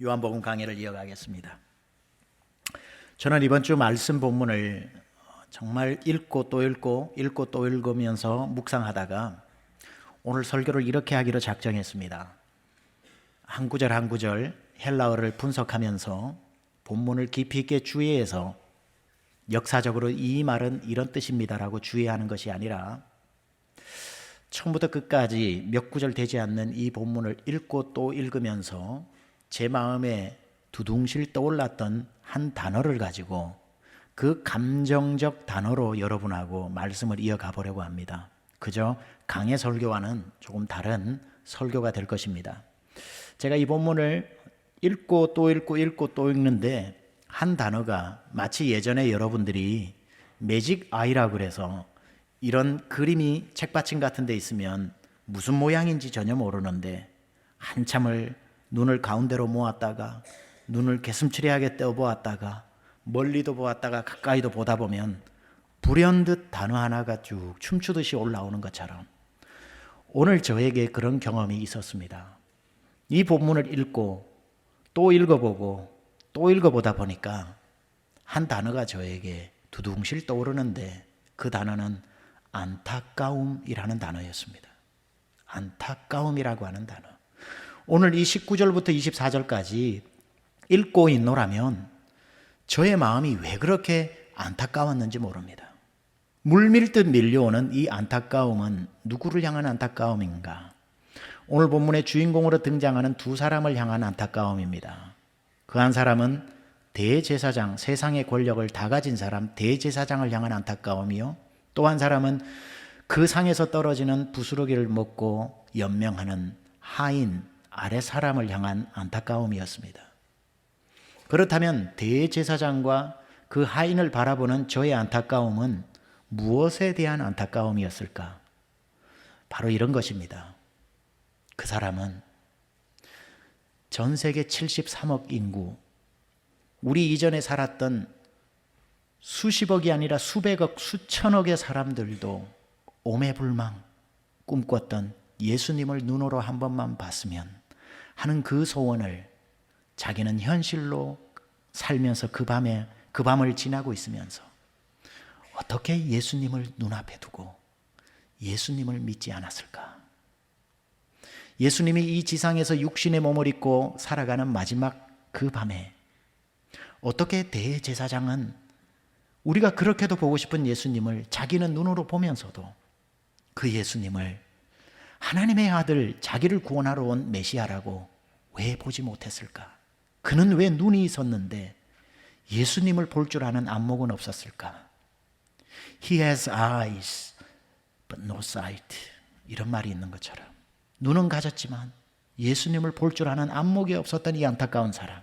요한복음 강해를 이어가겠습니다. 저는 이번 주 말씀 본문을 정말 읽고 또 읽으면서 묵상하다가 오늘 설교를 이렇게 하기로 작정했습니다. 한 구절 한 구절 헬라어를 분석하면서 본문을 깊이 있게 주의해서 역사적으로 이 말은 이런 뜻입니다라고 주의하는 것이 아니라 처음부터 끝까지 몇 구절 되지 않는 이 본문을 읽고 또 읽으면서 제 마음에 두둥실 떠올랐던 한 단어를 가지고 그 감정적 단어로 여러분하고 말씀을 이어가 보려고 합니다. 그저 강의 설교와는 조금 다른 설교가 될 것입니다. 제가 이 본문을 읽고 또 읽는데 한 단어가 마치 예전에 여러분들이 매직 아이라고 그래서 이런 그림이 책받침 같은 데 있으면 무슨 모양인지 전혀 모르는데 한참을 눈을 가운데로 모았다가 눈을 개슴츠레하게 떼어보았다가 멀리도 보았다가 가까이도 보다 보면 불현듯 단어 하나가 쭉 춤추듯이 올라오는 것처럼 오늘 저에게 그런 경험이 있었습니다. 이 본문을 읽고 또 읽어보고 또 읽어보다 보니까 한 단어가 저에게 두둥실 떠오르는데 그 단어는 안타까움이라는 단어였습니다. 안타까움이라고 하는 단어. 오늘 이 19절부터 24절까지 읽고 있노라면 저의 마음이 왜 그렇게 안타까웠는지 모릅니다. 물밀듯 밀려오는 이 안타까움은 누구를 향한 안타까움인가? 오늘 본문의 주인공으로 등장하는 두 사람을 향한 안타까움입니다. 그 한 사람은 대제사장, 세상의 권력을 다 가진 사람 대제사장을 향한 안타까움이요, 또 한 사람은 그 상에서 떨어지는 부스러기를 먹고 연명하는 하인, 아래 사람을 향한 안타까움이었습니다. 그렇다면 대제사장과 그 하인을 바라보는 저의 안타까움은 무엇에 대한 안타까움이었을까? 바로 이런 것입니다. 그 사람은 전 세계 73억 인구, 우리 이전에 살았던 수십억이 아니라 수백억, 수천억의 사람들도 오매불망 꿈꿨던 예수님을 눈으로 한 번만 봤으면 하는 그 소원을 자기는 현실로 살면서 그 밤을 지나고 있으면서 어떻게 예수님을 눈앞에 두고 예수님을 믿지 않았을까? 예수님이 이 지상에서 육신의 몸을 입고 살아가는 마지막 그 밤에 어떻게 대제사장은 우리가 그렇게도 보고 싶은 예수님을 자기는 눈으로 보면서도 그 예수님을 하나님의 아들, 자기를 구원하러 온 메시아라고 왜 보지 못했을까? 그는 왜 눈이 있었는데 예수님을 볼 줄 아는 안목은 없었을까? He has eyes but no sight, 이런 말이 있는 것처럼 눈은 가졌지만 예수님을 볼 줄 아는 안목이 없었던 이 안타까운 사람,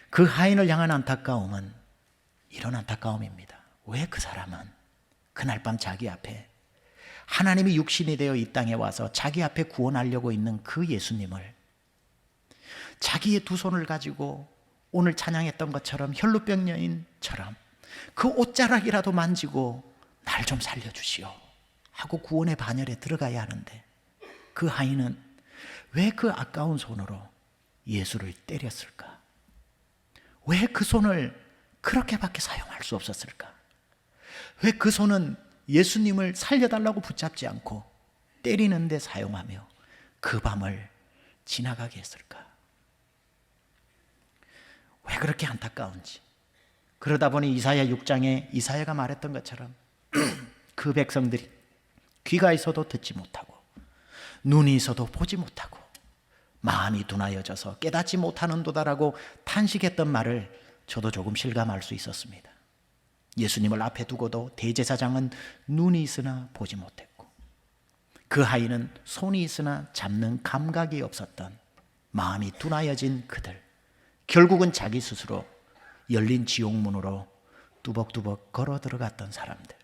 그 하인을 향한 안타까움은 이런 안타까움입니다. 왜 그 사람은 그날 밤 자기 앞에 하나님이 육신이 되어 이 땅에 와서 자기 앞에 구원하려고 있는 그 예수님을 자기의 두 손을 가지고 오늘 찬양했던 것처럼 혈루병 여인처럼 그 옷자락이라도 만지고 날 좀 살려주시오 하고 구원의 반열에 들어가야 하는데 그 하인은 왜 그 아까운 손으로 예수를 때렸을까? 왜 그 손을 그렇게밖에 사용할 수 없었을까? 왜 그 손은 예수님을 살려달라고 붙잡지 않고 때리는 데 사용하며 그 밤을 지나가게 했을까? 왜 그렇게 안타까운지. 그러다 보니 이사야 6장에 이사야가 말했던 것처럼 그 백성들이 귀가 있어도 듣지 못하고 눈이 있어도 보지 못하고 마음이 둔하여져서 깨닫지 못하는도다라고 탄식했던 말을 저도 조금 실감할 수 있었습니다. 예수님을 앞에 두고도 대제사장은 눈이 있으나 보지 못했고 그 하인은 손이 있으나 잡는 감각이 없었던 마음이 둔하여진 그들, 결국은 자기 스스로 열린 지옥문으로 뚜벅뚜벅 걸어 들어갔던 사람들.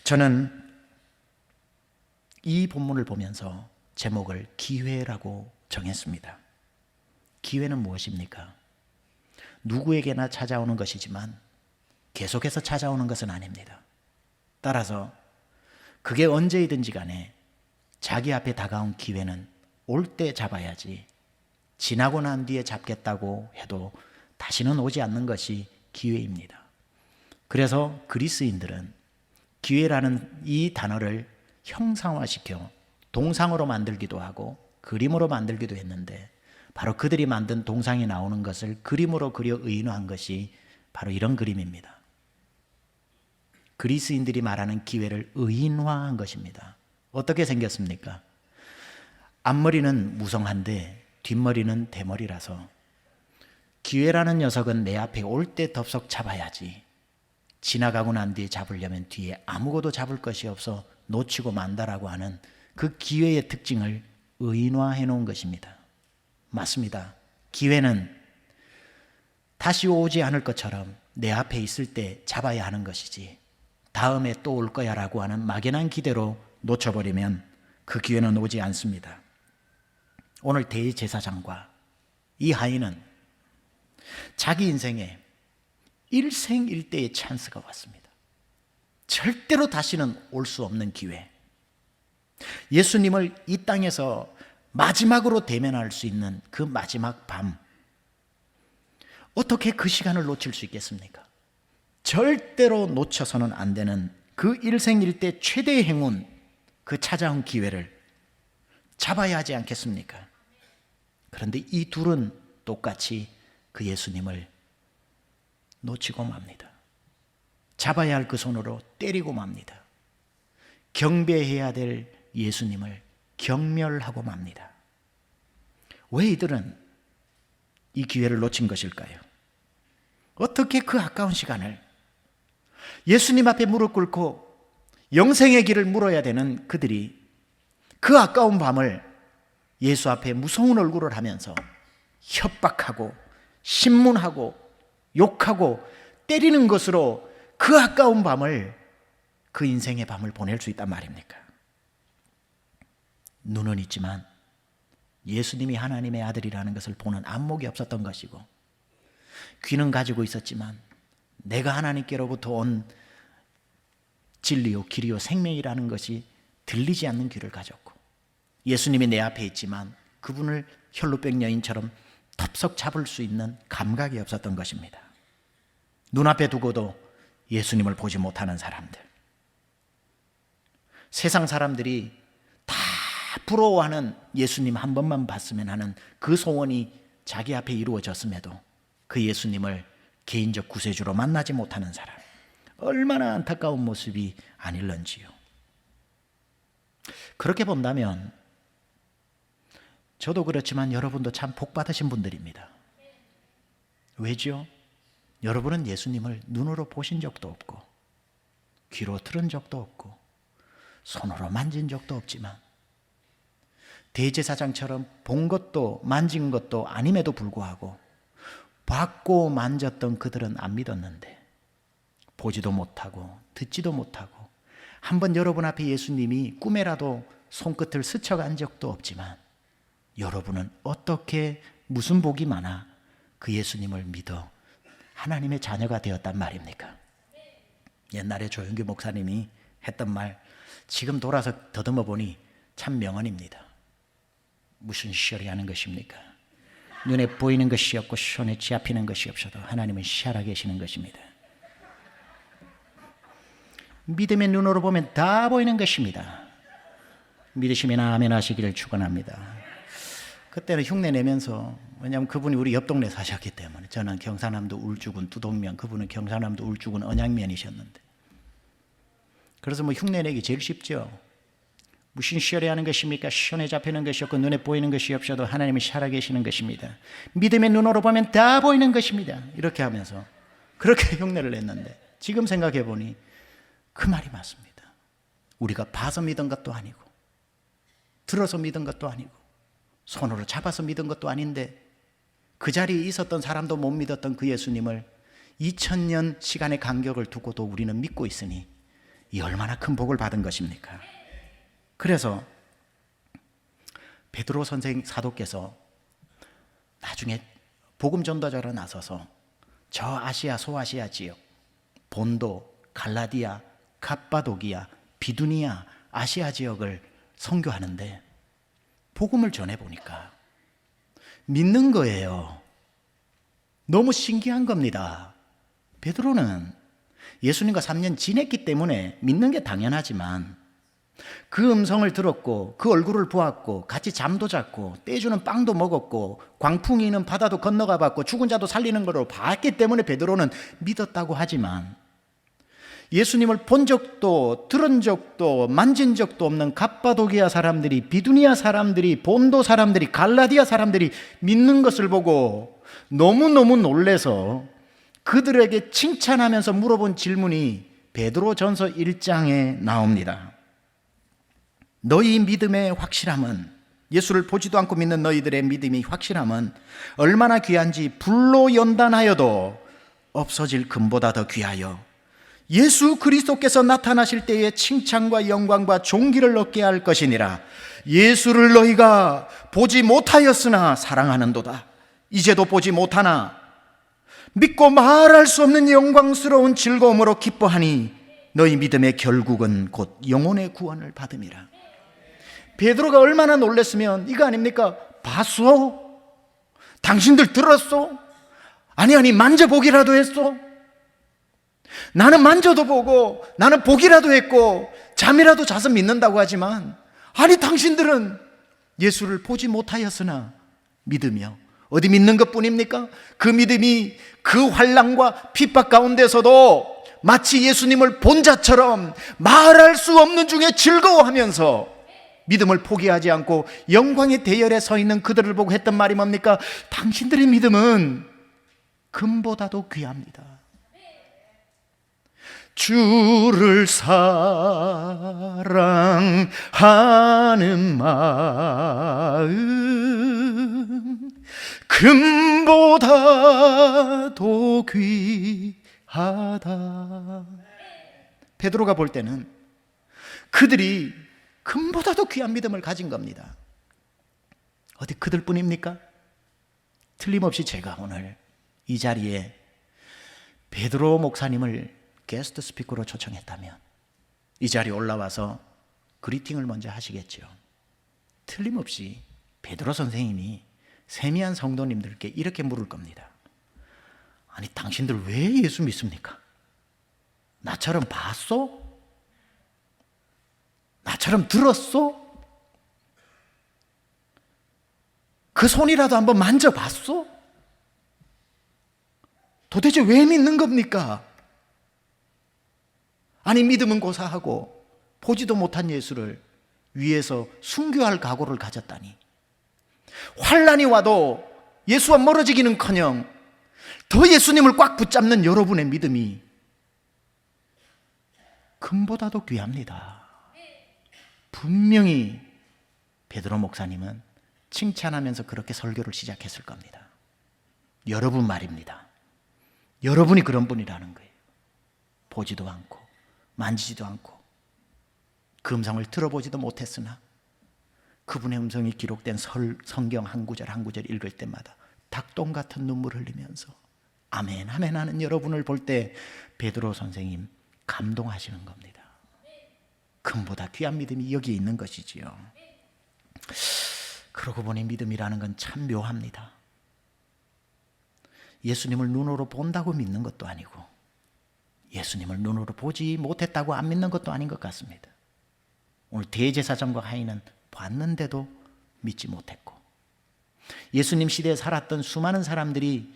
저는 이 본문을 보면서 제목을 기회라고 정했습니다. 기회는 무엇입니까? 누구에게나 찾아오는 것이지만 계속해서 찾아오는 것은 아닙니다. 따라서 그게 언제이든지 간에 자기 앞에 다가온 기회는 올 때 잡아야지 지나고 난 뒤에 잡겠다고 해도 다시는 오지 않는 것이 기회입니다. 그래서 그리스인들은 기회라는 이 단어를 형상화시켜 동상으로 만들기도 하고 그림으로 만들기도 했는데, 바로 그들이 만든 동상이 나오는 것을 그림으로 그려 의인화한 것이 바로 이런 그림입니다. 그리스인들이 말하는 기회를 의인화한 것입니다. 어떻게 생겼습니까? 앞머리는 무성한데 뒷머리는 대머리라서 기회라는 녀석은 내 앞에 올 때 덥석 잡아야지, 지나가고 난 뒤에 잡으려면 뒤에 아무것도 잡을 것이 없어 놓치고 만다라고 하는 그 기회의 특징을 의인화해 놓은 것입니다. 맞습니다. 기회는 다시 오지 않을 것처럼 내 앞에 있을 때 잡아야 하는 것이지, 다음에 또 올 거야 라고 하는 막연한 기대로 놓쳐버리면 그 기회는 오지 않습니다. 오늘 대제사장과 이 하인은 자기 인생에 일생일대의 찬스가 왔습니다. 절대로 다시는 올 수 없는 기회, 예수님을 이 땅에서 마지막으로 대면할 수 있는 그 마지막 밤, 어떻게 그 시간을 놓칠 수 있겠습니까? 절대로 놓쳐서는 안 되는 그 일생일대 최대의 행운, 그 찾아온 기회를 잡아야 하지 않겠습니까? 그런데 이 둘은 똑같이 그 예수님을 놓치고 맙니다. 잡아야 할 그 손으로 때리고 맙니다. 경배해야 될 예수님을 경멸하고 맙니다. 왜 이들은 이 기회를 놓친 것일까요? 어떻게 그 아까운 시간을, 예수님 앞에 무릎 꿇고 영생의 길을 물어야 되는 그들이 그 아까운 밤을 예수 앞에 무서운 얼굴을 하면서 협박하고 신문하고 욕하고 때리는 것으로 그 아까운 밤을, 그 인생의 밤을 보낼 수 있단 말입니까? 눈은 있지만 예수님이 하나님의 아들이라는 것을 보는 안목이 없었던 것이고, 귀는 가지고 있었지만 내가 하나님께로부터 온 진리요 길이요 생명이라는 것이 들리지 않는 귀를 가졌고, 예수님이 내 앞에 있지만 그분을 혈루병 여인처럼 덥석 잡을 수 있는 감각이 없었던 것입니다. 눈앞에 두고도 예수님을 보지 못하는 사람들, 세상 사람들이 다 부러워하는 예수님 한 번만 봤으면 하는 그 소원이 자기 앞에 이루어졌음에도 그 예수님을 개인적 구세주로 만나지 못하는 사람, 얼마나 안타까운 모습이 아닐런지요. 그렇게 본다면 저도 그렇지만 여러분도 참 복받으신 분들입니다. 왜죠? 여러분은 예수님을 눈으로 보신 적도 없고 귀로 들은 적도 없고 손으로 만진 적도 없지만, 대제사장처럼 본 것도 만진 것도 아님에도 불구하고 받고 만졌던 그들은 안 믿었는데, 보지도 못하고 듣지도 못하고 한번 여러분 앞에 예수님이 꿈에라도 손끝을 스쳐간 적도 없지만, 여러분은 어떻게 무슨 복이 많아 그 예수님을 믿어 하나님의 자녀가 되었단 말입니까? 옛날에 조영규 목사님이 했던 말, 지금 돌아서 더듬어 보니 참 명언입니다. 무슨 시열이 하는 것입니까? 눈에 보이는 것이 없고 손에 잡히는 것이 없어도 하나님은 살아계시는 것입니다. 믿음의 눈으로 보면 다 보이는 것입니다. 믿으시면 아멘 하시기를 축원합니다. 그때는 흉내 내면서, 왜냐하면 그분이 우리 옆 동네 사셨기 때문에, 저는 경상남도 울주군 두동면, 그분은 경상남도 울주군 언양면이셨는데, 그래서 뭐 흉내 내기 제일 쉽죠. 무슨 시열이 하는 것입니까? 손에 잡히는 것이 없고 눈에 보이는 것이 없어도 하나님이 살아계시는 것입니다. 믿음의 눈으로 보면 다 보이는 것입니다. 이렇게 하면서 그렇게 흉내를 냈는데, 지금 생각해 보니 그 말이 맞습니다. 우리가 봐서 믿은 것도 아니고 들어서 믿은 것도 아니고 손으로 잡아서 믿은 것도 아닌데, 그 자리에 있었던 사람도 못 믿었던 그 예수님을 2000년 시간의 간격을 두고도 우리는 믿고 있으니 이 얼마나 큰 복을 받은 것입니까? 그래서 베드로 선생 사도께서 나중에 복음 전도자로 나서서 저 아시아 소아시아 지역, 본도, 갈라디아, 갑바도기아, 비두니아, 아시아 지역을 선교하는데 복음을 전해보니까 믿는 거예요. 너무 신기한 겁니다. 베드로는 예수님과 3년 지냈기 때문에 믿는 게 당연하지만 그 음성을 들었고 그 얼굴을 보았고 같이 잠도 잤고 떼주는 빵도 먹었고 광풍이 있는 바다도 건너가 봤고 죽은 자도 살리는 걸로 봤기 때문에 베드로는 믿었다고 하지만 예수님을 본 적도 들은 적도 만진 적도 없는 갑바도기아 사람들이, 비두니아 사람들이, 본도 사람들이, 갈라디아 사람들이 믿는 것을 보고 너무너무 놀래서 그들에게 칭찬하면서 물어본 질문이 베드로전서 1장에 나옵니다. 너희 믿음의 확실함은, 예수를 보지도 않고 믿는 너희들의 믿음이 확실함은 얼마나 귀한지 불로 연단하여도 없어질 금보다 더 귀하여 예수 그리스도께서 나타나실 때에 칭찬과 영광과 존귀를 얻게 할 것이니라. 예수를 너희가 보지 못하였으나 사랑하는도다. 이제도 보지 못하나 믿고 말할 수 없는 영광스러운 즐거움으로 기뻐하니 너희 믿음의 결국은 곧 영혼의 구원을 받음이라. 베드로가 얼마나 놀랐으면 이거 아닙니까? 봤어? 당신들 들었어? 아니 만져보기라도 했어? 나는 만져도 보고 나는 보기라도 했고 잠이라도 자서 믿는다고 하지만 아니 당신들은 예수를 보지 못하였으나 믿으며 어디 믿는 것뿐입니까? 그 믿음이 그 환난과 핍박 가운데서도 마치 예수님을 본 자처럼 말할 수 없는 중에 즐거워하면서 믿음을 포기하지 않고 영광의 대열에 서 있는 그들을 보고 했던 말이 뭡니까? 당신들의 믿음은 금보다도 귀합니다. 주를 사랑하는 마음 금보다도 귀하다. 베드로가 볼 때는 그들이 금보다도 귀한 믿음을 가진 겁니다. 어디 그들뿐입니까? 틀림없이 제가 오늘 이 자리에 베드로 목사님을 게스트 스피커로 초청했다면 이 자리에 올라와서 그리팅을 먼저 하시겠죠. 틀림없이 베드로 선생님이 세미한 성도님들께 이렇게 물을 겁니다. 아니 당신들 왜 예수 믿습니까? 나처럼 봤어? 나처럼 들었어? 그 손이라도 한번 만져봤어? 도대체 왜 믿는 겁니까? 아니 믿음은 고사하고 보지도 못한 예수를 위해서 순교할 각오를 가졌다니, 환난이 와도 예수와 멀어지기는커녕 더 예수님을 꽉 붙잡는 여러분의 믿음이 금보다도 귀합니다. 분명히 베드로 목사님은 칭찬하면서 그렇게 설교를 시작했을 겁니다. 여러분 말입니다. 여러분이 그런 분이라는 거예요. 보지도 않고 만지지도 않고 그 음성을 들어보지도 못했으나 그분의 음성이 기록된 성경 한 구절 한 구절 읽을 때마다 닭똥 같은 눈물 흘리면서 아멘 아멘 하는 여러분을 볼 때 베드로 선생님 감동하시는 겁니다. 금보다 귀한 믿음이 여기에 있는 것이지요. 그러고 보니 믿음이라는 건 참 묘합니다. 예수님을 눈으로 본다고 믿는 것도 아니고 예수님을 눈으로 보지 못했다고 안 믿는 것도 아닌 것 같습니다. 오늘 대제사장과 하인은 봤는데도 믿지 못했고, 예수님 시대에 살았던 수많은 사람들이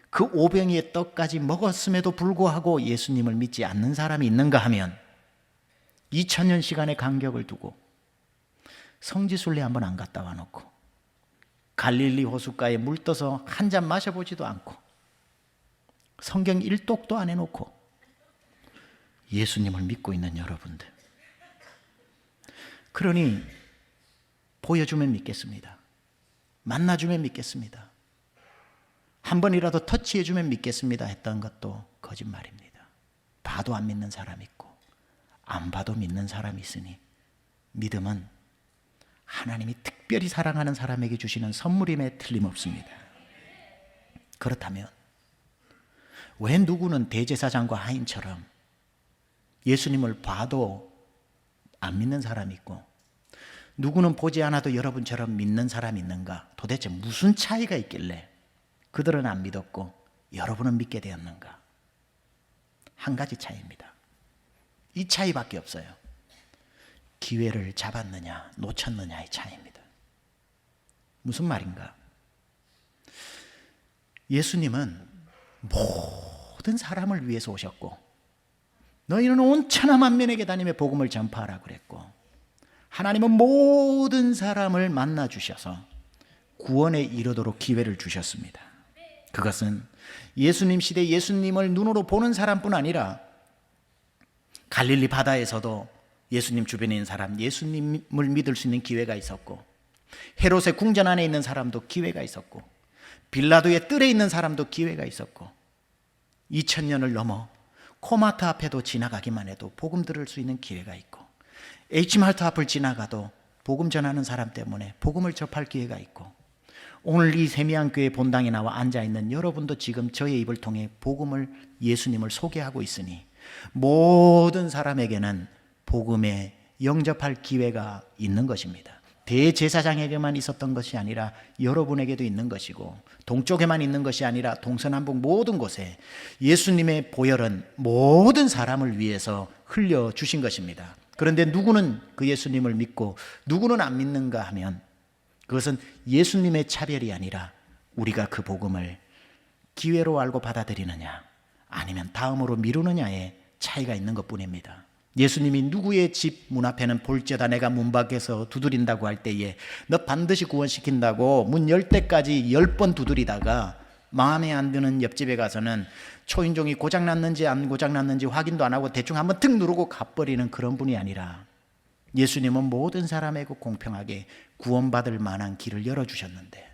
그 오병이의 떡까지 먹었음에도 불구하고 예수님을 믿지 않는 사람이 있는가 하면 2000년 시간의 간격을 두고 성지순례 한번 안 갔다 와놓고 갈릴리 호숫가에 물 떠서 한 잔 마셔보지도 않고 성경 1독도 안 해놓고 예수님을 믿고 있는 여러분들, 그러니 보여주면 믿겠습니다. 만나주면 믿겠습니다. 한 번이라도 터치해주면 믿겠습니다 했던 것도 거짓말입니다. 봐도 안 믿는 사람 있고 안 봐도 믿는 사람이 있으니 믿음은 하나님이 특별히 사랑하는 사람에게 주시는 선물임에 틀림없습니다. 그렇다면 왜 누구는 대제사장과 하인처럼 예수님을 봐도 안 믿는 사람이 있고 누구는 보지 않아도 여러분처럼 믿는 사람이 있는가? 도대체 무슨 차이가 있길래 그들은 안 믿었고 여러분은 믿게 되었는가? 한 가지 차이입니다. 이 차이밖에 없어요. 기회를 잡았느냐 놓쳤느냐의 차이입니다. 무슨 말인가? 예수님은 모든 사람을 위해서 오셨고 너희는 온 천하 만민에게 다니며 복음을 전파하라 그랬고, 하나님은 모든 사람을 만나 주셔서 구원에 이르도록 기회를 주셨습니다. 그것은 예수님 시대 예수님을 눈으로 보는 사람뿐 아니라 갈릴리 바다에서도 예수님 주변에 있는 사람, 예수님을 믿을 수 있는 기회가 있었고, 헤롯의 궁전 안에 있는 사람도 기회가 있었고, 빌라도의 뜰에 있는 사람도 기회가 있었고, 2000년을 넘어 코마트 앞에도 지나가기만 해도 복음 들을 수 있는 기회가 있고, H마트 앞을 지나가도 복음 전하는 사람 때문에 복음을 접할 기회가 있고, 오늘 이 세미양교회 본당에 나와 앉아있는 여러분도 지금 저의 입을 통해 복음을, 예수님을 소개하고 있으니 모든 사람에게는 복음에 영접할 기회가 있는 것입니다. 대제사장에게만 있었던 것이 아니라 여러분에게도 있는 것이고, 동쪽에만 있는 것이 아니라 동서남북 모든 곳에 예수님의 보혈은 모든 사람을 위해서 흘려주신 것입니다. 그런데 누구는 그 예수님을 믿고 누구는 안 믿는가 하면, 그것은 예수님의 차별이 아니라 우리가 그 복음을 기회로 알고 받아들이느냐 아니면 다음으로 미루느냐의 차이가 있는 것뿐입니다. 예수님이 누구의 집 문 앞에는 볼지어다 내가 문 밖에서 두드린다고 할 때에 너 반드시 구원시킨다고 문 열 때까지 10번 두드리다가 마음에 안 드는 옆집에 가서는 초인종이 고장났는지 안 고장났는지 확인도 안 하고 대충 한번 툭 누르고 가버리는 그런 분이 아니라, 예수님은 모든 사람에게 공평하게 구원받을 만한 길을 열어주셨는데,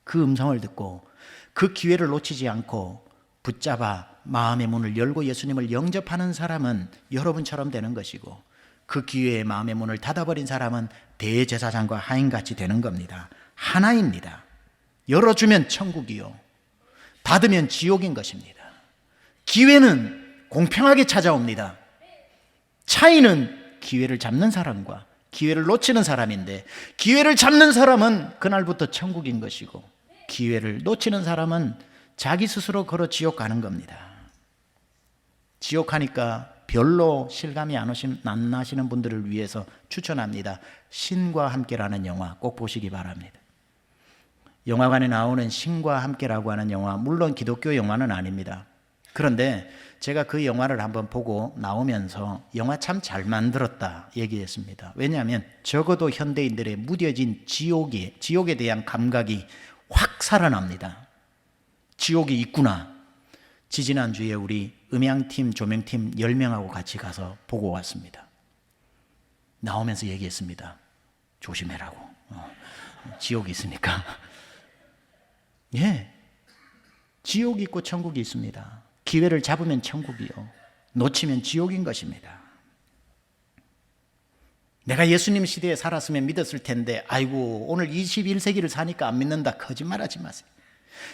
그 음성을 듣고 그 기회를 놓치지 않고 붙잡아 마음의 문을 열고 예수님을 영접하는 사람은 여러분처럼 되는 것이고, 그 기회에 마음의 문을 닫아버린 사람은 대제사장과 하인같이 되는 겁니다. 하나입니다. 열어주면 천국이요, 닫으면 지옥인 것입니다. 기회는 공평하게 찾아옵니다. 차이는 기회를 잡는 사람과 기회를 놓치는 사람인데, 기회를 잡는 사람은 그날부터 천국인 것이고, 기회를 놓치는 사람은 자기 스스로 걸어 지옥 가는 겁니다. 지옥 가니까 별로 실감이 안 나시는 분들을 위해서 추천합니다. 신과 함께라는 영화 꼭 보시기 바랍니다. 영화관에 나오는 신과 함께라고 하는 영화, 물론 기독교 영화는 아닙니다. 그런데 제가 그 영화를 한번 보고 나오면서 영화 참 잘 만들었다 얘기했습니다. 왜냐하면 적어도 현대인들의 무뎌진 지옥에 대한 감각이 확 살아납니다. 지옥이 있구나. 지지난주에 우리 음향팀, 조명팀 10명하고 같이 가서 보고 왔습니다. 나오면서 얘기했습니다. 조심해라고. 지옥이 있으니까. 예, 지옥이 있고 천국이 있습니다. 기회를 잡으면 천국이요, 놓치면 지옥인 것입니다. 내가 예수님 시대에 살았으면 믿었을 텐데, 아이고 오늘 21세기를 사니까 안 믿는다, 거짓말하지 마세요.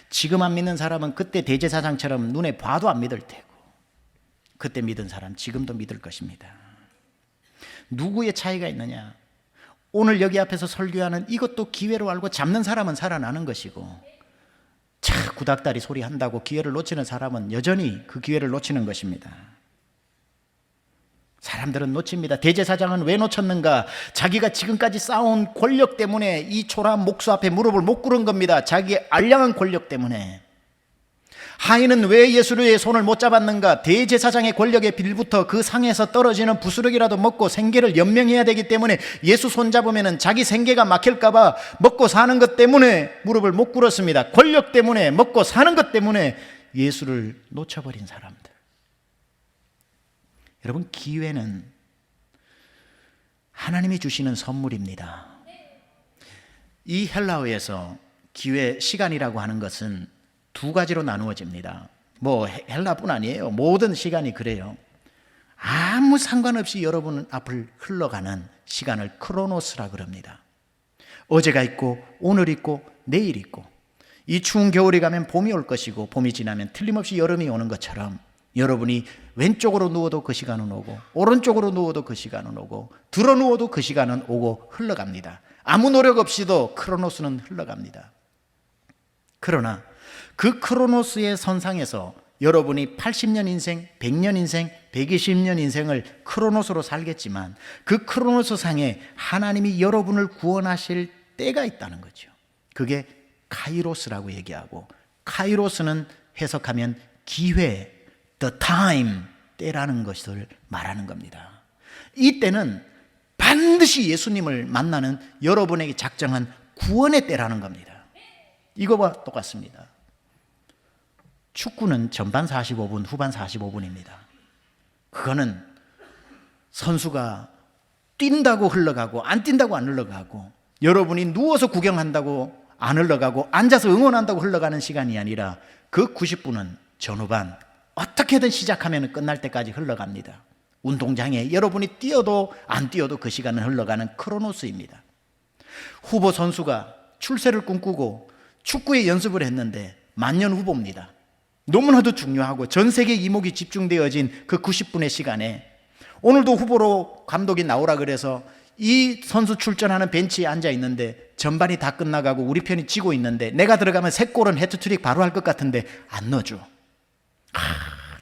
지금 안 믿는 사람은 그때 대제사장처럼 눈에 봐도 안 믿을 테고, 그때 믿은 사람 지금도 믿을 것입니다. 누구의 차이가 있느냐? 오늘 여기 앞에서 설교하는 이것도 기회로 알고 잡는 사람은 살아나는 것이고, 차 구닥다리 소리 한다고 기회를 놓치는 사람은 여전히 그 기회를 놓치는 것입니다. 사람들은 놓칩니다. 대제사장은 왜 놓쳤는가? 자기가 지금까지 쌓아온 권력 때문에 이 초라한 목수 앞에 무릎을 못 꿇은 겁니다. 자기의 알량한 권력 때문에. 하인은 왜 예수의 손을 못 잡았는가? 대제사장의 권력에 빌부터 그 상에서 떨어지는 부스러기라도 먹고 생계를 연명해야 되기 때문에 예수 손 잡으면 자기 생계가 막힐까 봐 먹고 사는 것 때문에 무릎을 못 꿇었습니다. 권력 때문에, 먹고 사는 것 때문에 예수를 놓쳐버린 사람들. 여러분, 기회는 하나님이 주시는 선물입니다. 이 헬라어에서 기회, 시간이라고 하는 것은 두 가지로 나누어집니다. 뭐 헬라뿐 아니에요. 모든 시간이 그래요. 아무 상관없이 여러분 앞을 흘러가는 시간을 크로노스라 그럽니다. 어제가 있고 오늘 있고 내일 있고, 이 추운 겨울이 가면 봄이 올 것이고 봄이 지나면 틀림없이 여름이 오는 것처럼 여러분이 왼쪽으로 누워도 그 시간은 오고 오른쪽으로 누워도 그 시간은 오고 들어 누워도 그 시간은 오고 흘러갑니다. 아무 노력 없이도 크로노스는 흘러갑니다. 그러나 그 크로노스의 선상에서 여러분이 80년 인생, 100년 인생, 120년 인생을 크로노스로 살겠지만 그 크로노스 상에 하나님이 여러분을 구원하실 때가 있다는 거죠. 그게 카이로스라고 얘기하고, 카이로스는 해석하면 기회, the time, 때라는 것을 말하는 겁니다. 이 때는 반드시 예수님을 만나는 여러분에게 작정한 구원의 때라는 겁니다. 이거와 똑같습니다. 축구는 전반 45분, 후반 45분입니다. 그거는 선수가 뛴다고 흘러가고 안 뛴다고 안 흘러가고, 여러분이 누워서 구경한다고 안 흘러가고 앉아서 응원한다고 흘러가는 시간이 아니라 그 90분은 전후반 어떻게든 시작하면 끝날 때까지 흘러갑니다. 운동장에 여러분이 뛰어도 안 뛰어도 그 시간은 흘러가는 크로노스입니다. 후보 선수가 출세를 꿈꾸고 축구에 연습을 했는데 만년 후보입니다. 너무나도 중요하고 전 세계 이목이 집중되어진 그 90분의 시간에 오늘도 후보로 감독이 나오라 그래서 이 선수 출전하는 벤치에 앉아 있는데 전반이 다 끝나가고 우리 편이 지고 있는데 내가 들어가면 3골은 해트트릭 바로 할 것 같은데 안 넣어줘.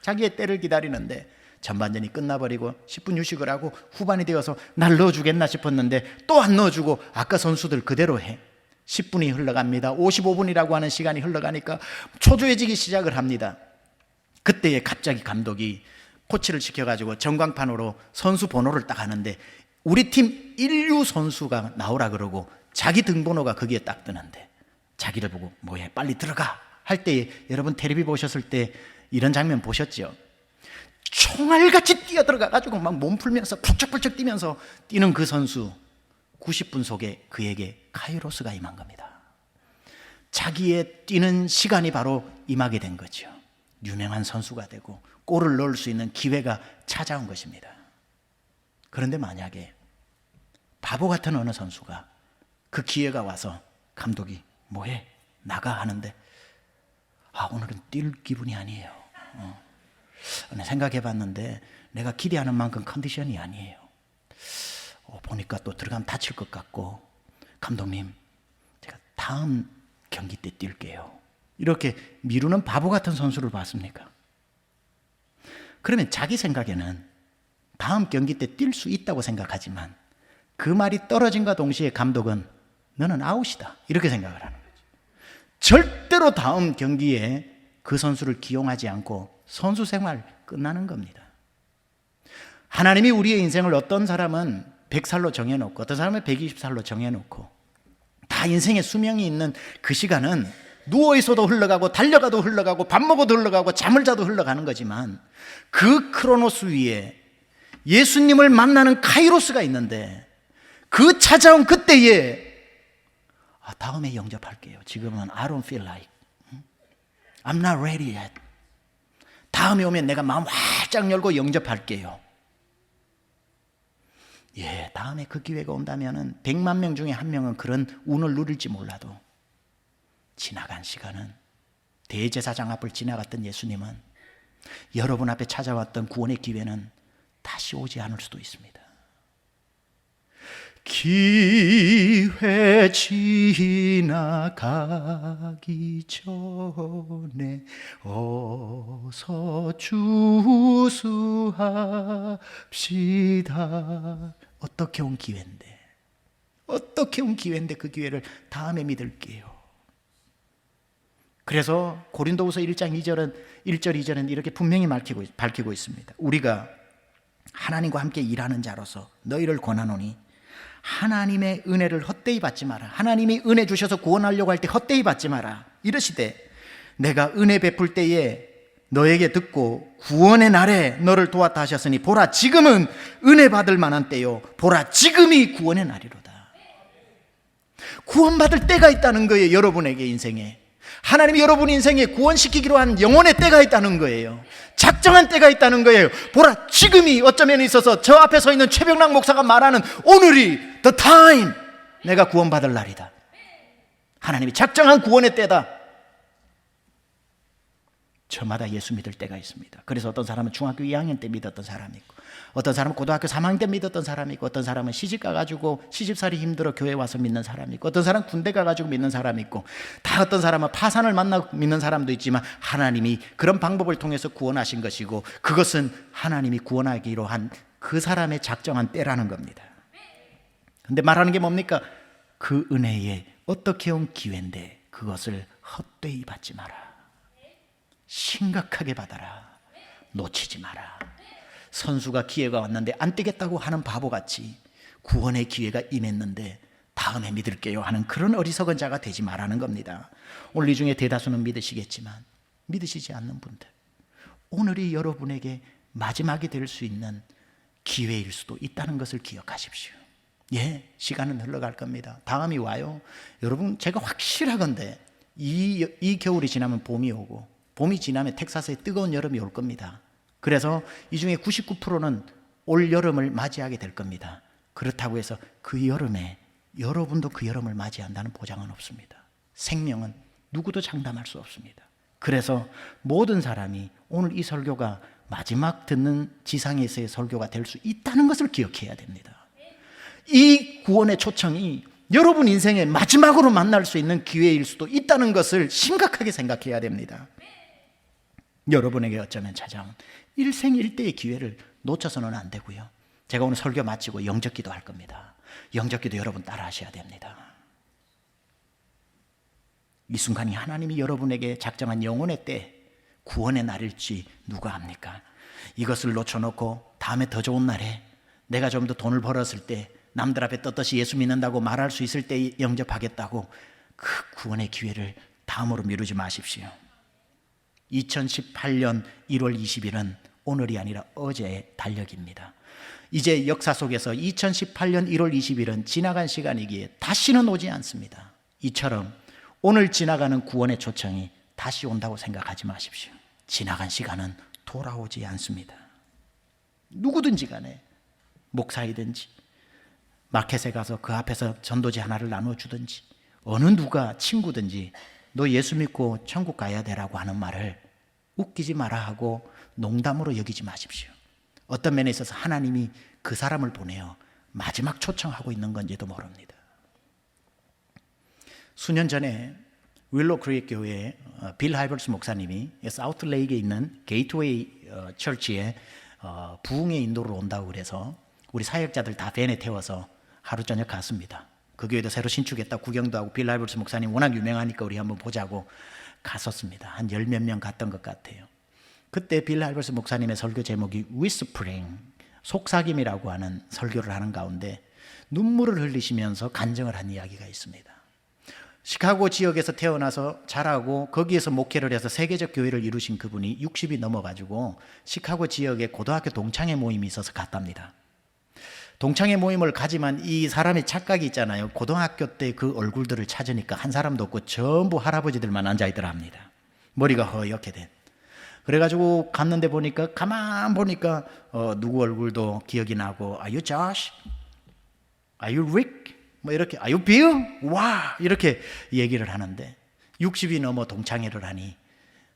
자기의 때를 기다리는데 전반전이 끝나버리고 10분 휴식을 하고 후반이 되어서 날 넣어주겠나 싶었는데 또 안 넣어주고 아까 선수들 그대로 해. 10분이 흘러갑니다. 55분이라고 하는 시간이 흘러가니까 초조해지기 시작을 합니다. 그때에 갑자기 감독이 코치를 시켜가지고 전광판으로 선수 번호를 딱 하는데 우리 팀 1루 선수가 나오라 그러고 자기 등번호가 거기에 딱 뜨는데 자기를 보고 뭐해 빨리 들어가 할 때에, 여러분 텔레비 보셨을 때 이런 장면 보셨죠? 총알같이 뛰어들어가가지고 막 몸 풀면서 펄쩍펄쩍 뛰면서 뛰는 그 선수, 90분 속에 그에게 카이로스가 임한 겁니다. 자기의 뛰는 시간이 바로 임하게 된 거죠. 유명한 선수가 되고 골을 넣을 수 있는 기회가 찾아온 것입니다. 그런데 만약에 바보 같은 어느 선수가 그 기회가 와서 감독이 뭐해? 나가 하는데 오늘은 뛸 기분이 아니에요. 생각해 봤는데 내가 기대하는 만큼 컨디션이 아니에요. 보니까 또 들어가면 다칠 것 같고 감독님 제가 다음 경기 때 뛸게요. 이렇게 미루는 바보 같은 선수를 봤습니까? 그러면 자기 생각에는 다음 경기 때 뛸 수 있다고 생각하지만 그 말이 떨어진과 동시에 감독은 너는 아웃이다 이렇게 생각을 하는 거죠. 절대로 다음 경기에 그 선수를 기용하지 않고 선수 생활 끝나는 겁니다. 하나님이 우리의 인생을 어떤 사람은 100살로 정해놓고 어떤 사람은 120살로 정해놓고 다 인생의 수명이 있는 그 시간은 누워있어도 흘러가고 달려가도 흘러가고 밥 먹어도 흘러가고 잠을 자도 흘러가는 거지만 그 크로노스 위에 예수님을 만나는 카이로스가 있는데 그 찾아온 그때에 다음에 영접할게요. 지금은 I don't feel like, I'm not ready yet. 다음에 오면 내가 마음 활짝 열고 영접할게요. 다음에 그 기회가 온다면 100만 명 중에 한 명은 그런 운을 누릴지 몰라도 지나간 시간은 대제사장 앞을 지나갔던 예수님은 여러분 앞에 찾아왔던 구원의 기회는 다시 오지 않을 수도 있습니다. 기회 지나가기 전에 어서 주수합시다. 어떻게 온 기회인데, 어떻게 온 기회인데 그 기회를 다음에 믿을게요. 그래서 고린도후서 1장 1절 2절은 이렇게 분명히 밝히고 있습니다. 우리가 하나님과 함께 일하는 자로서 너희를 권하노니 하나님의 은혜를 헛되이 받지 마라. 하나님이 은혜 주셔서 구원하려고 할 때 헛되이 받지 마라. 이러시되 내가 은혜 베풀 때에 너에게 듣고 구원의 날에 너를 도왔다 하셨으니 보라 지금은 은혜 받을 만한 때요 보라 지금이 구원의 날이로다. 구원받을 때가 있다는 거예요. 여러분에게 인생에 하나님이 여러분 인생에 구원시키기로 한 영혼의 때가 있다는 거예요. 작정한 때가 있다는 거예요. 보라 지금이 어쩌면 있어서 저 앞에 서 있는 최병락 목사가 말하는 오늘이 the time, 내가 구원받을 날이다. 하나님이 작정한 구원의 때다. 저마다 예수 믿을 때가 있습니다. 그래서 어떤 사람은 중학교 2학년 때 믿었던 사람이 있고, 어떤 사람은 고등학교 3학년 때 믿었던 사람이 있고, 어떤 사람은 시집 가가지고 시집살이 힘들어 교회 와서 믿는 사람이 있고, 어떤 사람은 군대 가가지고 믿는 사람이 있고, 다 어떤 사람은 파산을 만나 믿는 사람도 있지만, 하나님이 그런 방법을 통해서 구원하신 것이고, 그것은 하나님이 구원하기로 한 그 사람의 작정한 때라는 겁니다. 근데 말하는 게 뭡니까? 그 은혜에 어떻게 온 기회인데 그것을 헛되이 받지 마라. 심각하게 받아라. 놓치지 마라. 선수가 기회가 왔는데 안 뛰겠다고 하는 바보같이 구원의 기회가 임했는데 다음에 믿을게요 하는 그런 어리석은 자가 되지 말라는 겁니다. 오늘 이 중에 대다수는 믿으시겠지만 믿으시지 않는 분들, 오늘이 여러분에게 마지막이 될 수 있는 기회일 수도 있다는 것을 기억하십시오. 예, 시간은 흘러갈 겁니다. 다음이 와요. 여러분, 제가 확실하건대 이 겨울이 지나면 봄이 오고, 봄이 지나면 텍사스에 뜨거운 여름이 올 겁니다. 그래서 이 중에 99%는 올 여름을 맞이하게 될 겁니다. 그렇다고 해서 그 여름에 여러분도 그 여름을 맞이한다는 보장은 없습니다. 생명은 누구도 장담할 수 없습니다. 그래서 모든 사람이 오늘 이 설교가 마지막 듣는 지상에서의 설교가 될 수 있다는 것을 기억해야 됩니다. 이 구원의 초청이 여러분 인생의 마지막으로 만날 수 있는 기회일 수도 있다는 것을 심각하게 생각해야 됩니다. 여러분에게 어쩌면 찾아온 일생일대의 기회를 놓쳐서는 안 되고요. 제가 오늘 설교 마치고 영접기도 할 겁니다. 영접기도 여러분 따라 하셔야 됩니다. 이 순간이 하나님이 여러분에게 작정한 영혼의 때, 구원의 날일지 누가 압니까? 이것을 놓쳐놓고 다음에 더 좋은 날에 내가 좀 더 돈을 벌었을 때, 남들 앞에 떳떳이 예수 믿는다고 말할 수 있을 때 영접하겠다고 그 구원의 기회를 다음으로 미루지 마십시오. 2018년 1월 20일은 오늘이 아니라 어제의 달력입니다. 이제 역사 속에서 2018년 1월 20일은 지나간 시간이기에 다시는 오지 않습니다. 이처럼 오늘 지나가는 구원의 초청이 다시 온다고 생각하지 마십시오. 지나간 시간은 돌아오지 않습니다. 누구든지 간에, 목사이든지 마켓에 가서 그 앞에서 전도지 하나를 나눠주든지, 어느 누가 친구든지 너 예수 믿고 천국 가야 되라고 하는 말을 웃기지 마라 하고 농담으로 여기지 마십시오. 어떤 면에 있어서 하나님이 그 사람을 보내어 마지막 초청하고 있는 건지도 모릅니다. 수년 전에 윌로 크릭 교회에 빌 하이버스 목사님이 사우트레이크에 있는 게이트웨이 처치에 부흥의 인도를 온다고 그래서 우리 사역자들 다 밴에 태워서 하루 저녁 갔습니다. 그 교회도 새로 신축했다 구경도 하고, 빌 하이버스 목사님 워낙 유명하니까 우리 한번 보자고 갔었습니다. 한 10몇 명 갔던 것 같아요. 그때 빌 하이버스 목사님의 설교 제목이 위스프링, 속삭임이라고 하는 설교를 하는 가운데 눈물을 흘리시면서 간증을 한 이야기가 있습니다. 시카고 지역에서 태어나서 자라고 거기에서 목회를 해서 세계적 교회를 이루신 그분이 60이 넘어가지고 시카고 지역에 고등학교 동창회 모임이 있어서 갔답니다. 동창회 모임을 가지만 이 사람의 착각이 있잖아요. 고등학교 때 그 얼굴들을 찾으니까 한 사람도 없고 전부 할아버지들만 앉아있더라 합니다. 머리가 허옇게 된. 그래가지고 갔는데 보니까, 가만 보니까 누구 얼굴도 기억이 나고, Are you Josh? Are you Rick? 뭐 이렇게, Are you Bill? 와, 이렇게 얘기를 하는데 60이 넘어 동창회를 하니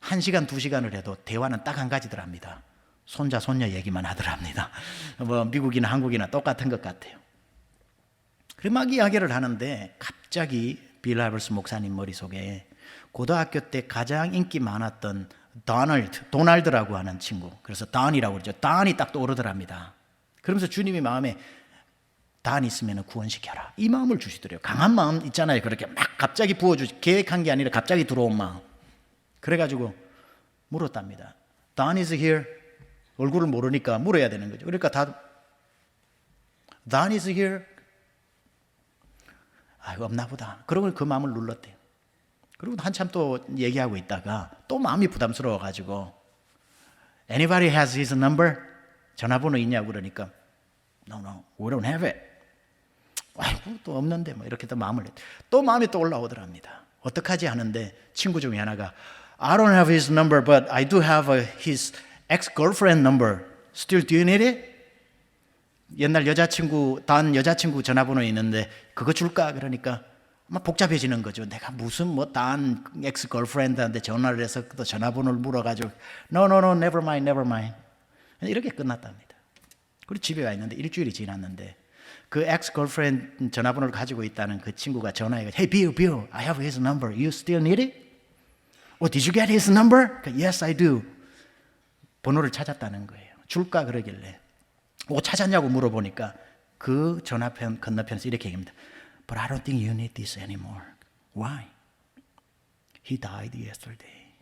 1시간, 2시간을 해도 대화는 딱 한 가지더랍니다. 손자, 손녀 얘기만 하더랍니다. 뭐 미국이나 한국이나 똑같은 것 같아요. 그래 막 이야기를 하는데 갑자기 빌 하이버스 목사님 머릿속에 고등학교 때 가장 인기 많았던 도널드라고 하는 친구, 그래서 단이라고 그러죠. 단이 딱 떠오르더랍니다. 그러면서 주님이 마음에 단 있으면 구원시켜라, 이 마음을 주시더래요. 강한 마음 있잖아요. 그렇게 막 갑자기 계획한 게 아니라 갑자기 들어온 마음. 그래가지고 물었답니다. Dan is here. 얼굴을 모르니까 물어야 되는 거죠. 그러니까 Dan is here. 아이고, 없나 보다. 그러고 그 마음을 눌렀대요. 그리고 한참 또 얘기하고 있다가 또 마음이 부담스러워가지고 Anybody has his number? 전화번호 있냐고 그러니까 No, we don't have it. 아이고, 또 없는데 뭐 이렇게 또 또 마음이 또 올라오더랍니다. 어떡하지 하는데 친구 중에 하나가 I don't have his number, but I do have his ex-girlfriend number. Still do you need it? 옛날 단 여자친구 전화번호 있는데 그거 줄까? 그러니까 막 복잡해지는 거죠. 내가 무슨 뭐 딴 엑스 걸프렌드한테 전화를 해서 또 전화번호를 물어가지고 No, no, no, never mind, never mind. 이렇게 끝났답니다. 그리고 집에 와 있는데 일주일이 지났는데 그 엑스 걸프렌드 전화번호를 가지고 있다는 그 친구가 전화해서 Hey Bill, Bill, I have his number. You still need it? Oh, did you get his number? Yes, I do. 번호를 찾았다는 거예요. 줄까 그러길래 찾았냐고 물어보니까 그 전화편 건너편에서 이렇게 얘기합니다. But I don't think you need this anymore. Why? He died yesterday.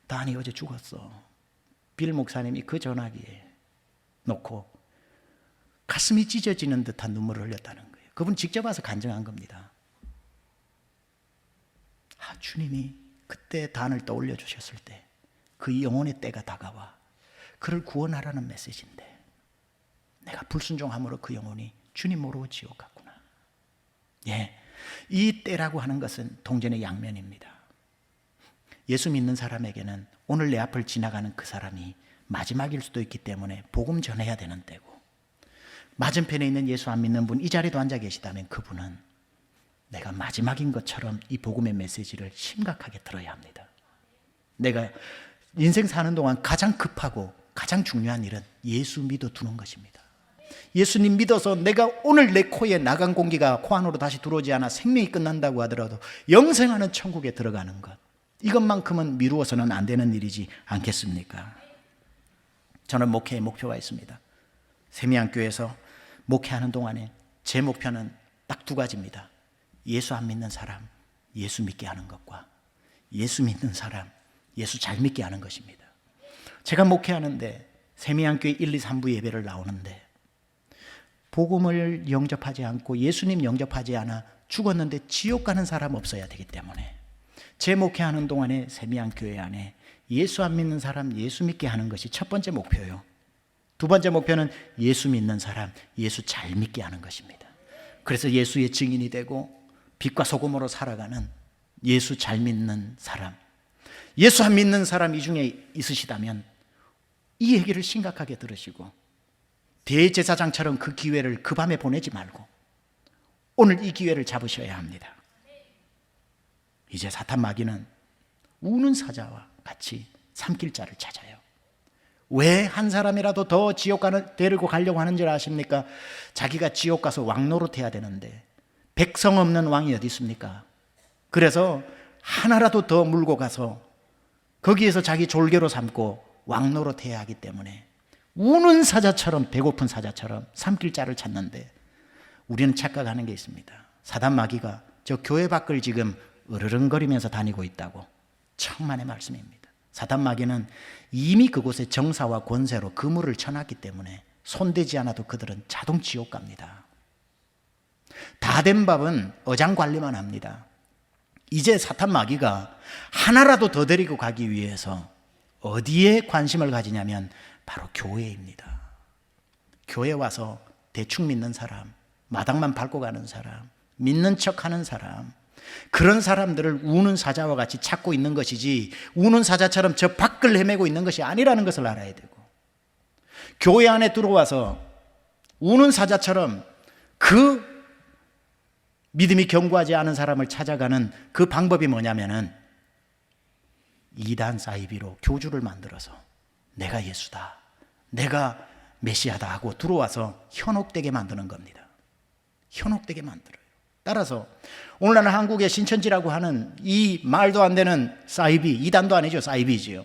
단이 어제 죽었어. 빌 목사님이 그 전화기에 놓고 가슴이 찢어지는 듯한 눈물을 흘렸다는 거예요. 그분 직접 와서 간증한 겁니다. 주님이 그때 단을 떠올려 주셨을 때 그 영혼의 때가 다가와 그를 구원하라는 메시지인데 내가 불순종함으로 그 영혼이 주님 모르고 지옥 갔구나. 예, 이 때라고 하는 것은 동전의 양면입니다. 예수 믿는 사람에게는 오늘 내 앞을 지나가는 그 사람이 마지막일 수도 있기 때문에 복음 전해야 되는 때고, 맞은편에 있는 예수 안 믿는 분 이 자리도 앉아 계시다면 그분은 내가 마지막인 것처럼 이 복음의 메시지를 심각하게 들어야 합니다. 내가 인생 사는 동안 가장 급하고 가장 중요한 일은 예수 믿어두는 것입니다. 예수님 믿어서 내가 오늘 내 코에 나간 공기가 코 안으로 다시 들어오지 않아 생명이 끝난다고 하더라도 영생하는 천국에 들어가는 것, 이것만큼은 미루어서는 안 되는 일이지 않겠습니까? 저는 목회의 목표가 있습니다. 세미안교회에서 목회하는 동안에 제 목표는 딱 두 가지입니다. 예수 안 믿는 사람 예수 믿게 하는 것과 예수 믿는 사람 예수 잘 믿게 하는 것입니다. 제가 목회하는데 세미안교회 1, 2, 3부 예배를 나오는데 복음을 영접하지 않고 예수님 영접하지 않아 죽었는데 지옥 가는 사람 없어야 되기 때문에 제 목회하는 동안에 세미안교회 안에 예수 안 믿는 사람 예수 믿게 하는 것이 첫 번째 목표예요. 두 번째 목표는 예수 믿는 사람 예수 잘 믿게 하는 것입니다. 그래서 예수의 증인이 되고 빛과 소금으로 살아가는 예수 잘 믿는 사람, 예수 안 믿는 사람 이 중에 있으시다면 이 얘기를 심각하게 들으시고 대제사장처럼 그 기회를 그 밤에 보내지 말고 오늘 이 기회를 잡으셔야 합니다. 이제 사탄 마귀는 우는 사자와 같이 삼킬 자를 찾아요. 왜 한 사람이라도 더 지옥 데리고 가려고 하는 줄 아십니까? 자기가 지옥 가서 왕 노릇해야 되는데 백성 없는 왕이 어디 있습니까? 그래서 하나라도 더 물고 가서 거기에서 자기 졸개로 삼고 왕 노릇해야 하기 때문에 우는 사자처럼 배고픈 사자처럼 삼킬 자를 찾는데 우리는 착각하는 게 있습니다. 사단 마귀가 저 교회 밖을 지금 으르렁거리면서 다니고 있다고. 천만의 말씀입니다. 사단 마귀는 이미 그곳에 정사와 권세로 그물을 쳐놨기 때문에 손대지 않아도 그들은 자동 지옥 갑니다. 다 된 밥은 어장 관리만 합니다. 이제 사탄 마귀가 하나라도 더 데리고 가기 위해서 어디에 관심을 가지냐면 바로 교회입니다. 교회 와서 대충 믿는 사람, 마당만 밟고 가는 사람, 믿는 척하는 사람, 그런 사람들을 우는 사자와 같이 찾고 있는 것이지 우는 사자처럼 저 밖을 헤매고 있는 것이 아니라는 것을 알아야 되고, 교회 안에 들어와서 우는 사자처럼 그 믿음이 견고하지 않은 사람을 찾아가는 그 방법이 뭐냐면은 이단 사이비로 교주를 만들어서 내가 예수다, 내가 메시아다 하고 들어와서 현혹되게 만드는 겁니다. 현혹되게 만들어요. 따라서 오늘날 한국의 신천지라고 하는 이 말도 안 되는 사이비, 이단도 아니죠, 사이비지요.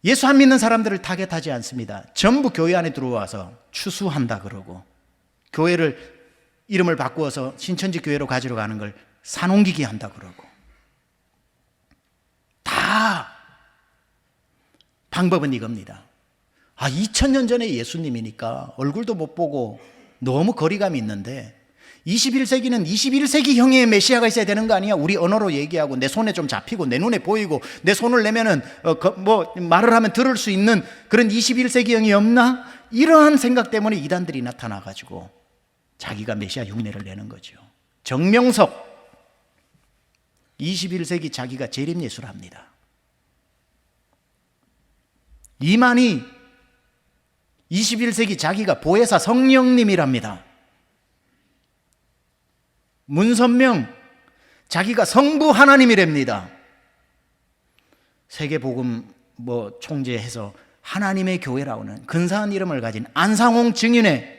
예수 안 믿는 사람들을 타겟하지 않습니다. 전부 교회 안에 들어와서 추수한다 그러고, 교회를 이름을 바꾸어서 신천지 교회로 가지러 가는 걸 산옮기기 한다 그러고, 다 방법은 이겁니다. 2000년 전에 예수님이니까 얼굴도 못 보고 너무 거리감이 있는데 21세기는 21세기형의 메시아가 있어야 되는 거 아니야? 우리 언어로 얘기하고 내 손에 좀 잡히고 내 눈에 보이고 내 손을 내면은 말을 하면 들을 수 있는 그런 21세기형이 없나? 이러한 생각 때문에 이단들이 나타나가지고 자기가 메시아 흉내를 내는 거죠. 정명석 21세기 자기가 재림예수를 합니다. 이만희 21세기 자기가 보혜사 성령님이랍니다. 문선명 자기가 성부 하나님이랍니다. 세계복음 총재해서 하나님의 교회라고는 근사한 이름을 가진 안상홍 증인회,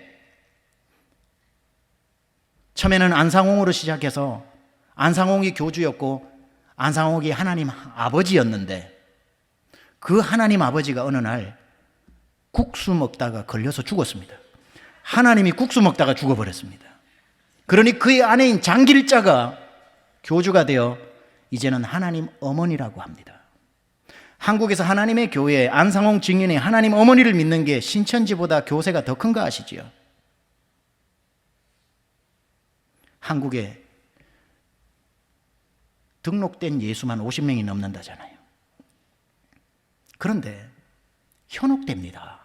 처음에는 안상홍으로 시작해서 안상홍이 교주였고 안상홍이 하나님 아버지였는데 그 하나님 아버지가 어느 날 국수 먹다가 걸려서 죽었습니다. 하나님이 국수 먹다가 죽어버렸습니다. 그러니 그의 아내인 장길자가 교주가 되어 이제는 하나님 어머니라고 합니다. 한국에서 하나님의 교회 안상홍 증인의 하나님 어머니를 믿는 게 신천지보다 교세가 더 큰 거 아시지요? 한국에 등록된 예수만 50명이 넘는다잖아요. 그런데 현혹됩니다.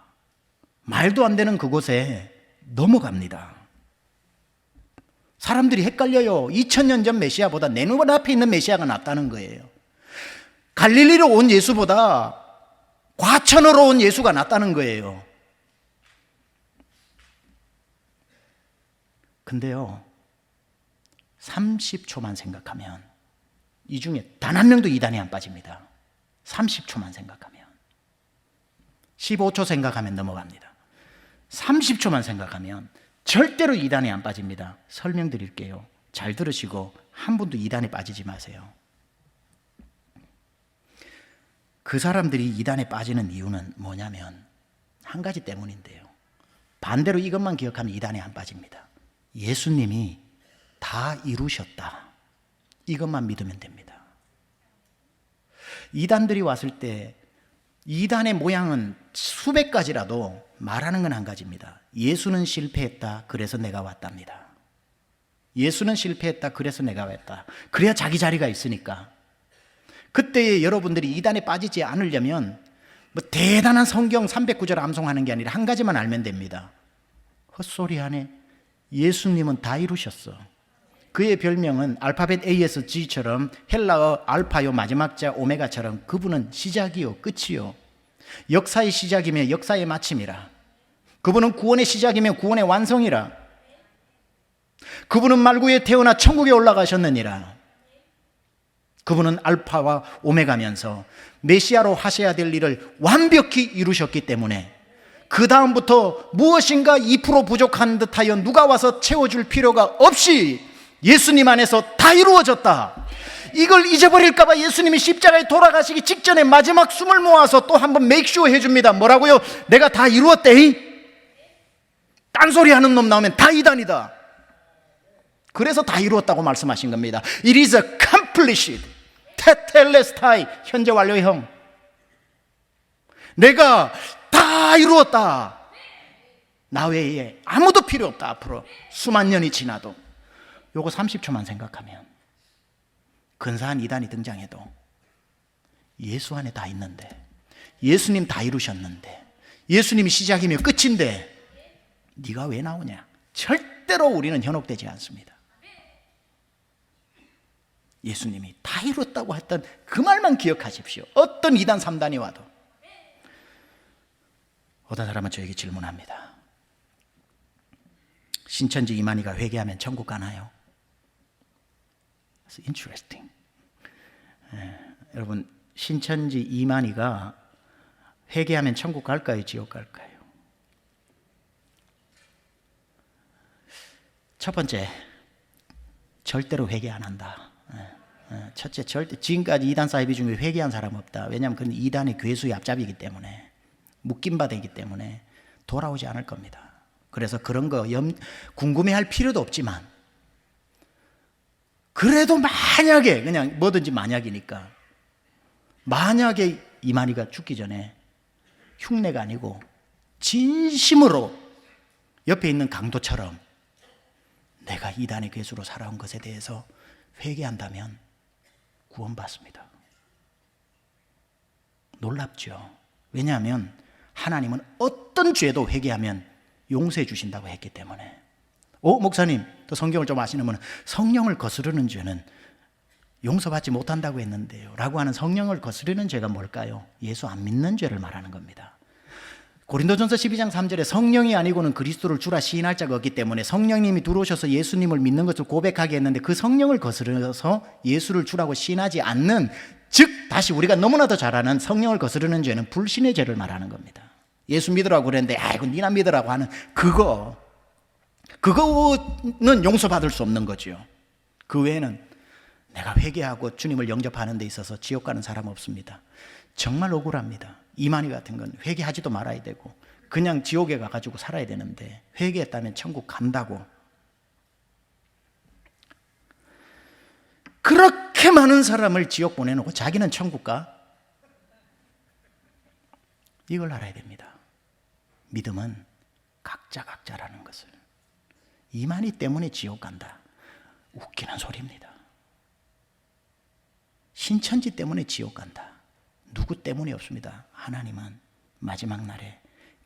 말도 안 되는 그곳에 넘어갑니다. 사람들이 헷갈려요. 2000년 전 메시아보다 내 눈 앞에 있는 메시아가 낫다는 거예요. 갈릴리로 온 예수보다 과천으로 온 예수가 낫다는 거예요. 근데요, 30초만 생각하면 이 중에 단 한 명도 이단에 안 빠집니다. 30초만 생각하면. 15초 생각하면 넘어갑니다. 30초만 생각하면 절대로 이단에 안 빠집니다. 설명드릴게요. 잘 들으시고 한 분도 이단에 빠지지 마세요. 그 사람들이 이단에 빠지는 이유는 뭐냐면 한 가지 때문인데요. 반대로 이것만 기억하면 이단에 안 빠집니다. 예수님이 다 이루셨다. 이것만 믿으면 됩니다. 이단들이 왔을 때 이단의 모양은 수백 가지라도 말하는 건 한 가지입니다. 예수는 실패했다. 그래서 내가 왔답니다. 예수는 실패했다. 그래서 내가 왔다. 그래야 자기 자리가 있으니까. 그때 여러분들이 이단에 빠지지 않으려면 대단한 성경 309절 암송하는 게 아니라 한 가지만 알면 됩니다. 헛소리 하네. 예수님은 다 이루셨어. 그의 별명은 알파벳 ASG처럼 헬라어 알파요 마지막 자 오메가처럼 그분은 시작이요 끝이요, 역사의 시작이며 역사의 마침이라. 그분은 구원의 시작이며 구원의 완성이라. 그분은 말구에 태어나 천국에 올라가셨느니라. 그분은 알파와 오메가면서 메시아로 하셔야 될 일을 완벽히 이루셨기 때문에 그 다음부터 무엇인가 2% 부족한 듯하여 누가 와서 채워줄 필요가 없이 예수님 안에서 다 이루어졌다. 이걸 잊어버릴까봐 예수님이 십자가에 돌아가시기 직전에 마지막 숨을 모아서 또 한번 메이크쇼 해줍니다. 뭐라고요? 내가 다 이루었대. 딴소리 하는 놈 나오면 다 이단이다. 그래서 다 이루었다고 말씀하신 겁니다. It is accomplished. 테텔레스타이, 현재 완료형. 내가 다 이루었다. 나 외에 아무도 필요 없다. 앞으로 수만 년이 지나도. 요거 30초만 생각하면 근사한 이단이 등장해도 예수 안에 다 있는데, 예수님 다 이루셨는데, 예수님이 시작이며 끝인데 네가 왜 나오냐? 절대로 우리는 현혹되지 않습니다. 예수님이 다 이뤘다고 했던 그 말만 기억하십시오. 어떤 2단 3단이 와도. 어떤 사람은 저에게 질문합니다. 신천지 이만희가 회개하면 천국 가나요? That's interesting. 여러분, 신천지 이만희가 회개하면 천국 갈까요? 지옥 갈까요? 첫 번째, 절대로 회개 안 한다. 첫째, 절대 지금까지 이단 사이비 중에 회개한 사람 없다. 왜냐하면 그는 이단의 괴수의 앞잡이기 때문에, 묶임바 되기 때문에 돌아오지 않을 겁니다. 그래서 그런 거 궁금해할 필요도 없지만, 그래도 만약에, 그냥 뭐든지 만약이니까, 만약에 이만희가 죽기 전에 흉내가 아니고 진심으로 옆에 있는 강도처럼 내가 이단의 괴수로 살아온 것에 대해서 회개한다면 구원받습니다. 놀랍죠? 왜냐하면 하나님은 어떤 죄도 회개하면 용서해 주신다고 했기 때문에. 목사님, 또 성경을 좀 아시는 분은 성령을 거스르는 죄는 용서받지 못한다고 했는데요 라고 하는 성령을 거스르는 죄가 뭘까요? 예수 안 믿는 죄를 말하는 겁니다. 고린도전서 12장 3절에 성령이 아니고는 그리스도를 주라 시인할 자가 없기 때문에 성령님이 들어오셔서 예수님을 믿는 것을 고백하게 했는데 그 성령을 거스르서 예수를 주라고 시인하지 않는, 즉 다시 우리가 너무나도 잘 아는 성령을 거스르는 죄는 불신의 죄를 말하는 겁니다. 예수 믿으라고 그랬는데 아이고 니나 믿으라고 하는 그거는 용서받을 수 없는 거죠. 그 외에는 내가 회개하고 주님을 영접하는 데 있어서 지옥 가는 사람 없습니다. 정말 억울합니다. 이만희 같은 건 회개하지도 말아야 되고 그냥 지옥에 가가지고 살아야 되는데 회개했다면 천국 간다고. 그렇게 많은 사람을 지옥 보내놓고 자기는 천국 가? 이걸 알아야 됩니다. 믿음은 각자라는 것을. 이만희 때문에 지옥 간다. 웃기는 소리입니다. 신천지 때문에 지옥 간다. 누구 때문이 없습니다. 하나님은 마지막 날에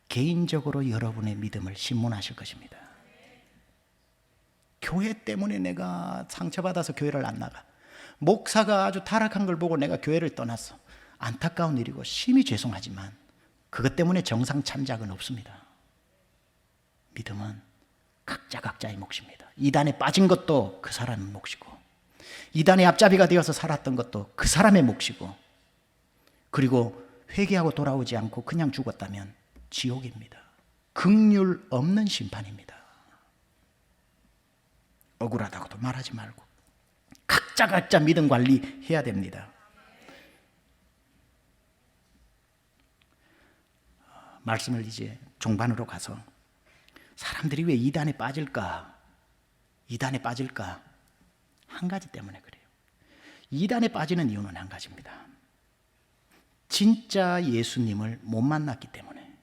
개인적으로 여러분의 믿음을 신문하실 것입니다. 교회 때문에 내가 상처받아서 교회를 안 나가. 목사가 아주 타락한 걸 보고 내가 교회를 떠났어. 안타까운 일이고 심히 죄송하지만 그것 때문에 정상 참작은 없습니다. 믿음은 각자의 몫입니다. 이단에 빠진 것도 그 사람의 몫이고 이단의 앞잡이가 되어서 살았던 것도 그 사람의 몫이고, 그리고 회개하고 돌아오지 않고 그냥 죽었다면 지옥입니다. 긍휼 없는 심판입니다. 억울하다고도 말하지 말고 각자 믿음 관리해야 됩니다. 말씀을 이제 종반으로 가서 사람들이 왜 이단에 빠질까? 한 가지 때문에 그래요. 이단에 빠지는 이유는 한 가지입니다. 진짜 예수님을 못 만났기 때문에.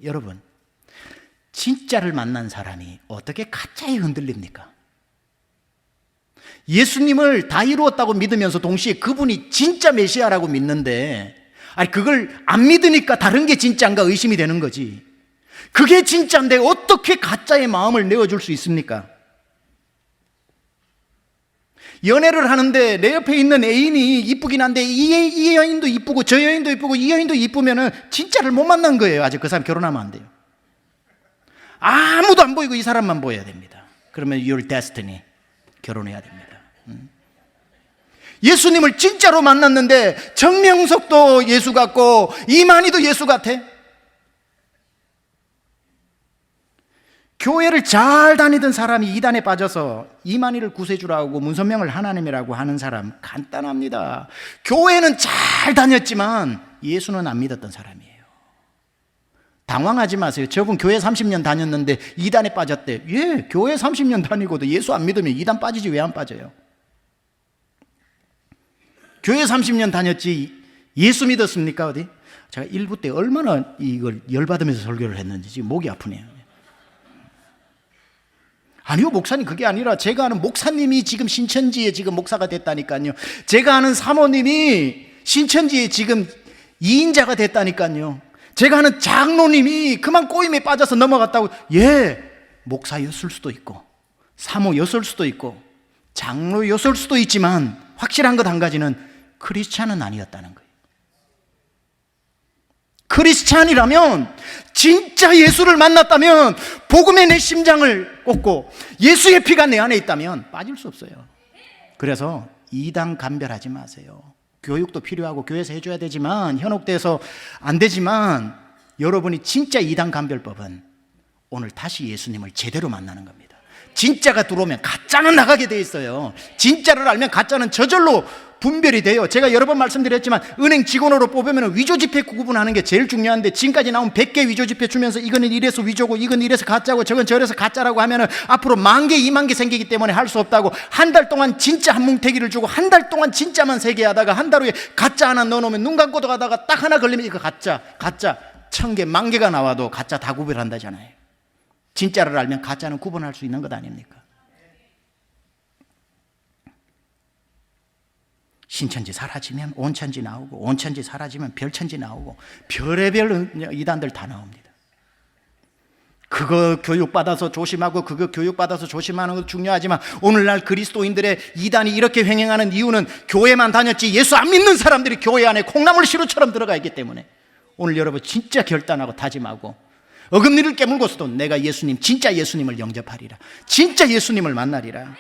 여러분, 진짜를 만난 사람이 어떻게 가짜에 흔들립니까? 예수님을 다 이루었다고 믿으면서 동시에 그분이 진짜 메시아라고 믿는데, 아니 그걸 안 믿으니까 다른 게 진짜인가 의심이 되는 거지. 그게 진짜인데 어떻게 가짜의 마음을 내어줄 수 있습니까? 연애를 하는데 내 옆에 있는 애인이 이쁘긴 한데 이 여인도 이쁘고 저 여인도 이쁘고 이 여인도 이쁘면은 진짜를 못 만난 거예요. 아직 그 사람 결혼하면 안 돼요. 아무도 안 보이고 이 사람만 보여야 됩니다. 그러면 your destiny, 결혼해야 됩니다. 예수님을 진짜로 만났는데 정명석도 예수 같고 이만희도 예수 같아? 교회를 잘 다니던 사람이 이단에 빠져서 이만희를 구세주라고 문선명을 하나님이라고 하는 사람 간단합니다. 교회는 잘 다녔지만 예수는 안 믿었던 사람이에요. 당황하지 마세요. 저분 교회 30년 다녔는데 이단에 빠졌대. 예, 교회 30년 다니고도 예수 안 믿으면 이단 빠지지 왜 안 빠져요? 교회 30년 다녔지 예수 믿었습니까? 어디? 제가 1부 때 얼마나 이걸 열받으면서 설교를 했는지 지금 목이 아프네요. 아니요, 목사님, 그게 아니라 제가 아는 목사님이 지금 신천지에 지금 목사가 됐다니까요. 제가 아는 사모님이 신천지에 지금 2인자가 됐다니까요. 제가 아는 장로님이 그만 꼬임에 빠져서 넘어갔다고. 예, 목사였을 수도 있고 사모였을 수도 있고 장로였을 수도 있지만 확실한 것 한 가지는 크리스찬은 아니었다는 거예요. 크리스찬이라면, 진짜 예수를 만났다면, 복음에 내 심장을 꽂고 예수의 피가 내 안에 있다면 빠질 수 없어요. 그래서 이단 감별하지 마세요. 교육도 필요하고 교회에서 해줘야 되지만, 현혹돼서 안 되지만, 여러분이 진짜 이단 감별법은 오늘 다시 예수님을 제대로 만나는 겁니다. 진짜가 들어오면 가짜는 나가게 돼 있어요. 진짜를 알면 가짜는 저절로 분별이 돼요. 제가 여러 번 말씀드렸지만 은행 직원으로 뽑으면 위조지폐 구분하는 게 제일 중요한데, 지금까지 나온 100개 위조지폐 주면서 이거는 이래서 위조고 이건 이래서 가짜고 저건 저래서 가짜라고 하면은 앞으로 10,000개 20,000개 생기기 때문에 할 수 없다고, 한 달 동안 진짜 한 뭉태기를 주고 한 달 동안 진짜만 3개 하다가 한 달 후에 가짜 하나 넣어놓으면 눈 감고도 가다가 딱 하나 걸리면 이거 가짜 1,000개 10,000개가 나와도 가짜 다 구별한다잖아요. 진짜를 알면 가짜는 구분할 수 있는 것 아닙니까? 신천지 사라지면 온천지 나오고, 온천지 사라지면 별천지 나오고, 별의별 이단들 다 나옵니다. 그거 교육받아서 조심하고 그거 교육받아서 조심하는 것도 중요하지만, 오늘날 그리스도인들의 이단이 이렇게 횡행하는 이유는 교회만 다녔지 예수 안 믿는 사람들이 교회 안에 콩나물 시루처럼 들어가 있기 때문에 오늘 여러분 진짜 결단하고 다짐하고 어금니를 깨물고서도 내가 예수님, 진짜 예수님을 영접하리라, 진짜 예수님을 만나리라.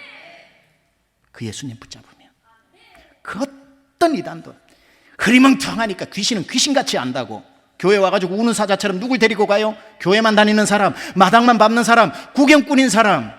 그 예수님 붙잡으면 그 어떤 이단도, 흐리멍텅하니까 귀신은 귀신같이 안다고 교회 와가지고 우는 사자처럼 누굴 데리고 가요? 교회만 다니는 사람, 마당만 밟는 사람, 구경꾼인 사람.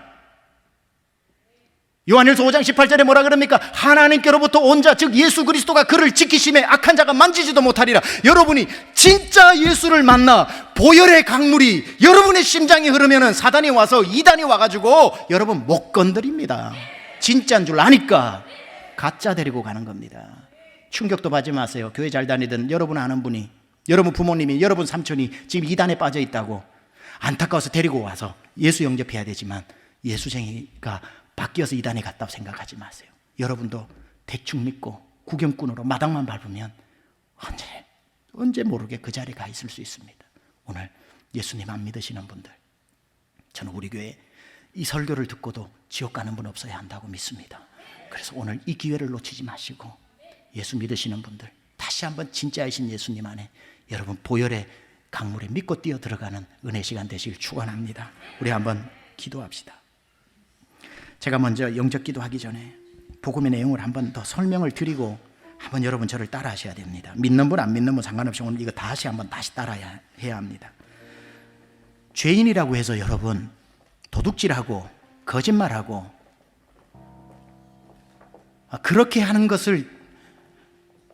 요한일서 5장 18절에 뭐라 그럽니까? 하나님께로부터 온 자, 즉 예수 그리스도가 그를 지키심에 악한 자가 만지지도 못하리라. 여러분이 진짜 예수를 만나 보혈의 강물이 여러분의 심장에 흐르면 사단이 와서, 이단이 와가지고 여러분 못 건드립니다. 진짜인 줄 아니까 가짜 데리고 가는 겁니다. 충격도 받지 마세요. 교회 잘 다니던 여러분 아는 분이, 여러분 부모님이, 여러분 삼촌이 지금 이단에 빠져 있다고 안타까워서 데리고 와서 예수 영접해야 되지만 예수쟁이가 바뀌어서 이단에 갔다고 생각하지 마세요. 여러분도 대충 믿고 구경꾼으로 마당만 밟으면 언제 모르게 그 자리에 가 있을 수 있습니다. 오늘 예수님 안 믿으시는 분들, 저는 우리 교회 이 설교를 듣고도 지옥 가는 분 없어야 한다고 믿습니다. 그래서 오늘 이 기회를 놓치지 마시고 예수 믿으시는 분들, 다시 한번 진짜이신 예수님 안에 여러분 보혈의 강물에 믿고 뛰어 들어가는 은혜 시간 되시길 축원합니다. 우리 한번 기도합시다. 제가 먼저 영접 기도하기 전에 복음의 내용을 한번 더 설명을 드리고 한번 여러분 저를 따라 하셔야 됩니다. 믿는 분 안 믿는 분 상관없이 오늘 이거 다시 따라야 해야 합니다. 죄인이라고 해서 여러분 도둑질하고 거짓말하고 그렇게 하는 것을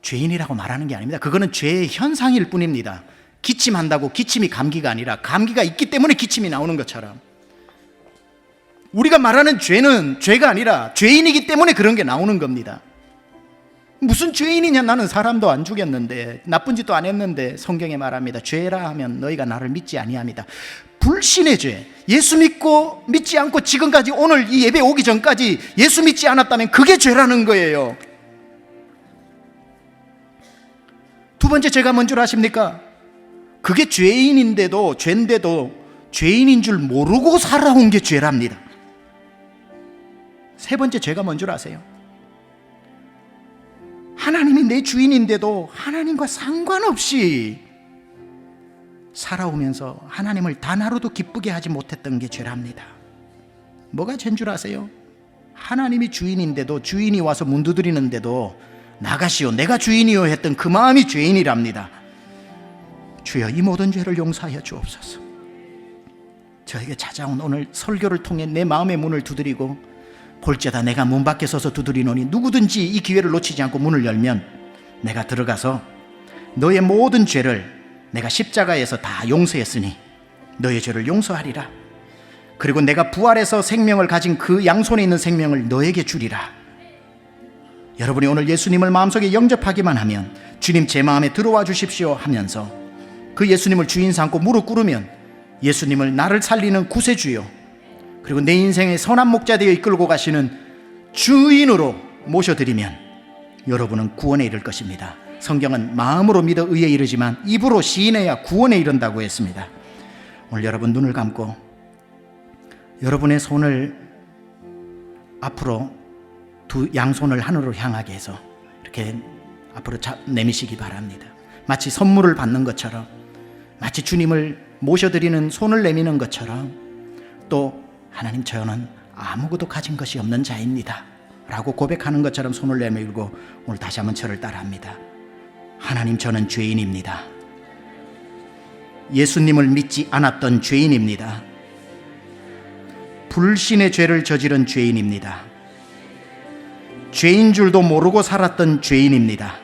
죄인이라고 말하는 게 아닙니다. 그거는 죄의 현상일 뿐입니다. 기침한다고 기침이 감기가 아니라 감기가 있기 때문에 기침이 나오는 것처럼 우리가 말하는 죄는 죄가 아니라 죄인이기 때문에 그런 게 나오는 겁니다. 무슨 죄인이냐, 나는 사람도 안 죽였는데 나쁜 짓도 안 했는데 성경에 말합니다. 죄라 하면 너희가 나를 믿지 아니합니다. 불신의 죄, 예수 믿고 믿지 않고 지금까지 오늘 이 예배 오기 전까지 예수 믿지 않았다면 그게 죄라는 거예요. 두 번째 죄가 뭔 줄 아십니까? 그게 죄인인데도, 죄인데도 죄인인 줄 모르고 살아온 게 죄랍니다. 세 번째 죄가 뭔 줄 아세요? 하나님이 내 주인인데도 하나님과 상관없이 살아오면서 하나님을 단 하루도 기쁘게 하지 못했던 게 죄랍니다. 뭐가 죄인 줄 아세요? 하나님이 주인인데도, 주인이 와서 문 두드리는데도 나가시오, 내가 주인이요 했던 그 마음이 죄인이랍니다. 주여, 이 모든 죄를 용서하여 주옵소서. 저에게 찾아온 오늘 설교를 통해 내 마음의 문을 두드리고, 볼지어다 내가 문 밖에 서서 두드리노니 누구든지 이 기회를 놓치지 않고 문을 열면 내가 들어가서 너의 모든 죄를 내가 십자가에서 다 용서했으니 너의 죄를 용서하리라. 그리고 내가 부활해서 생명을 가진 그 양손에 있는 생명을 너에게 주리라. 여러분이 오늘 예수님을 마음속에 영접하기만 하면 주님 제 마음에 들어와 주십시오 하면서 그 예수님을 주인 삼고 무릎 꿇으면 예수님을 나를 살리는 구세주요, 그리고 내 인생의 선한 목자 되어 이끌고 가시는 주인으로 모셔드리면 여러분은 구원에 이를 것입니다. 성경은 마음으로 믿어 의에 이르지만 입으로 시인해야 구원에 이른다고 했습니다. 오늘 여러분 눈을 감고 여러분의 손을 앞으로 두 양손을 하늘로 향하게 해서 이렇게 앞으로 내미시기 바랍니다. 마치 선물을 받는 것처럼, 마치 주님을 모셔드리는 손을 내미는 것처럼, 또 하나님, 저는 아무것도 가진 것이 없는 자입니다 라고 고백하는 것처럼 손을 내밀고 오늘 다시 한번 저를 따라합니다. 하나님, 저는 죄인입니다. 예수님을 믿지 않았던 죄인입니다. 불신의 죄를 저지른 죄인입니다. 죄인 줄도 모르고 살았던 죄인입니다.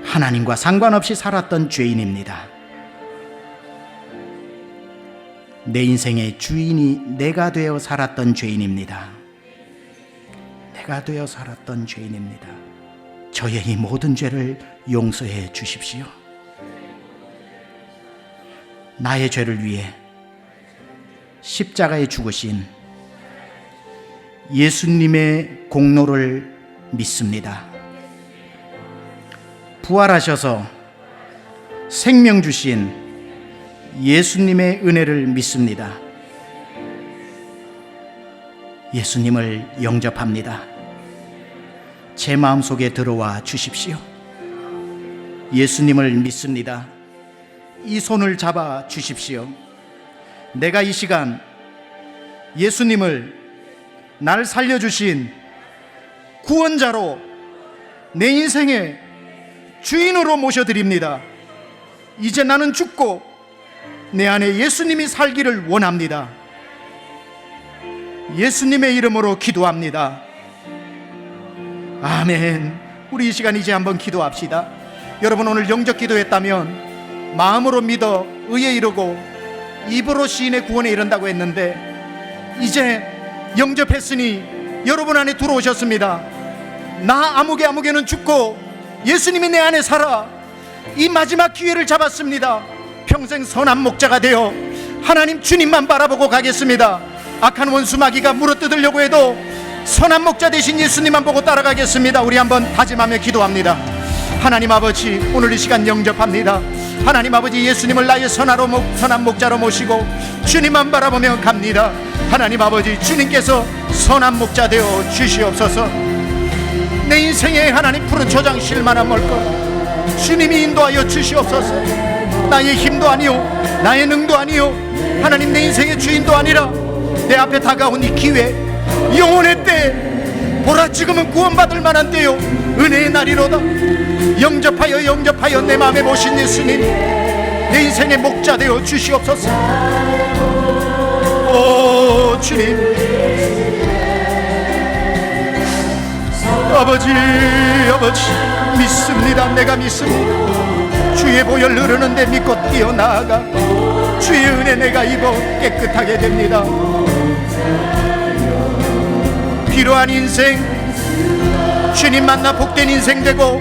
하나님과 상관없이 살았던 죄인입니다. 내 인생의 주인이 내가 되어 살았던 죄인입니다. 내가 되어 살았던 죄인입니다. 저의 이 모든 죄를 용서해 주십시오. 나의 죄를 위해 십자가에 죽으신 예수님의 공로를 믿습니다. 부활하셔서 생명 주신 예수님의 은혜를 믿습니다. 예수님을 영접합니다. 제 마음속에 들어와 주십시오. 예수님을 믿습니다. 이 손을 잡아 주십시오. 내가 이 시간 예수님을 날 살려주신 구원자로 내 인생의 주인으로 모셔드립니다. 이제 나는 죽고 내 안에 예수님이 살기를 원합니다. 예수님의 이름으로 기도합니다. 아멘. 우리 이 시간 이제 한번 기도합시다. 여러분, 오늘 영접 기도했다면 마음으로 믿어 의에 이르고 입으로 시인의 구원에 이른다고 했는데, 이제 영접했으니 여러분 안에 들어오셨습니다. 나 아무개는 죽고 예수님이 내 안에 살아. 이 마지막 기회를 잡았습니다. 평생 선한 목자가 되어 하나님 주님만 바라보고 가겠습니다. 악한 원수 마귀가 물어뜯으려고 해도 선한 목자 되신 예수님만 보고 따라가겠습니다. 우리 한번 다짐하며 기도합니다. 하나님 아버지, 오늘 이 시간 영접합니다. 하나님 아버지, 예수님을 나의 선한 목자로 모시고 주님만 바라보며 갑니다. 하나님 아버지, 주님께서 선한 목자 되어 주시옵소서. 내 인생에 하나님 푸른 초장 실만한 멀것 주님이 인도하여 주시옵소서. 나의 힘도 아니요 나의 능도 아니요 하나님 내 인생의 주인도 아니라 내 앞에 다가온 이 기회, 영혼의 때, 보라 지금은 구원받을 만한 때요 은혜의 날이로다. 영접하여 내 마음에 모신 예수님, 내 인생의 목자 되어 주시옵소서. 오 주님, 아버지 믿습니다. 내가 믿습니다. 주의 보혈 흐르는데 믿고 뛰어나가 주의 은혜 내가 입어 깨끗하게 됩니다. 필요한 인생, 주님 만나 복된 인생 되고,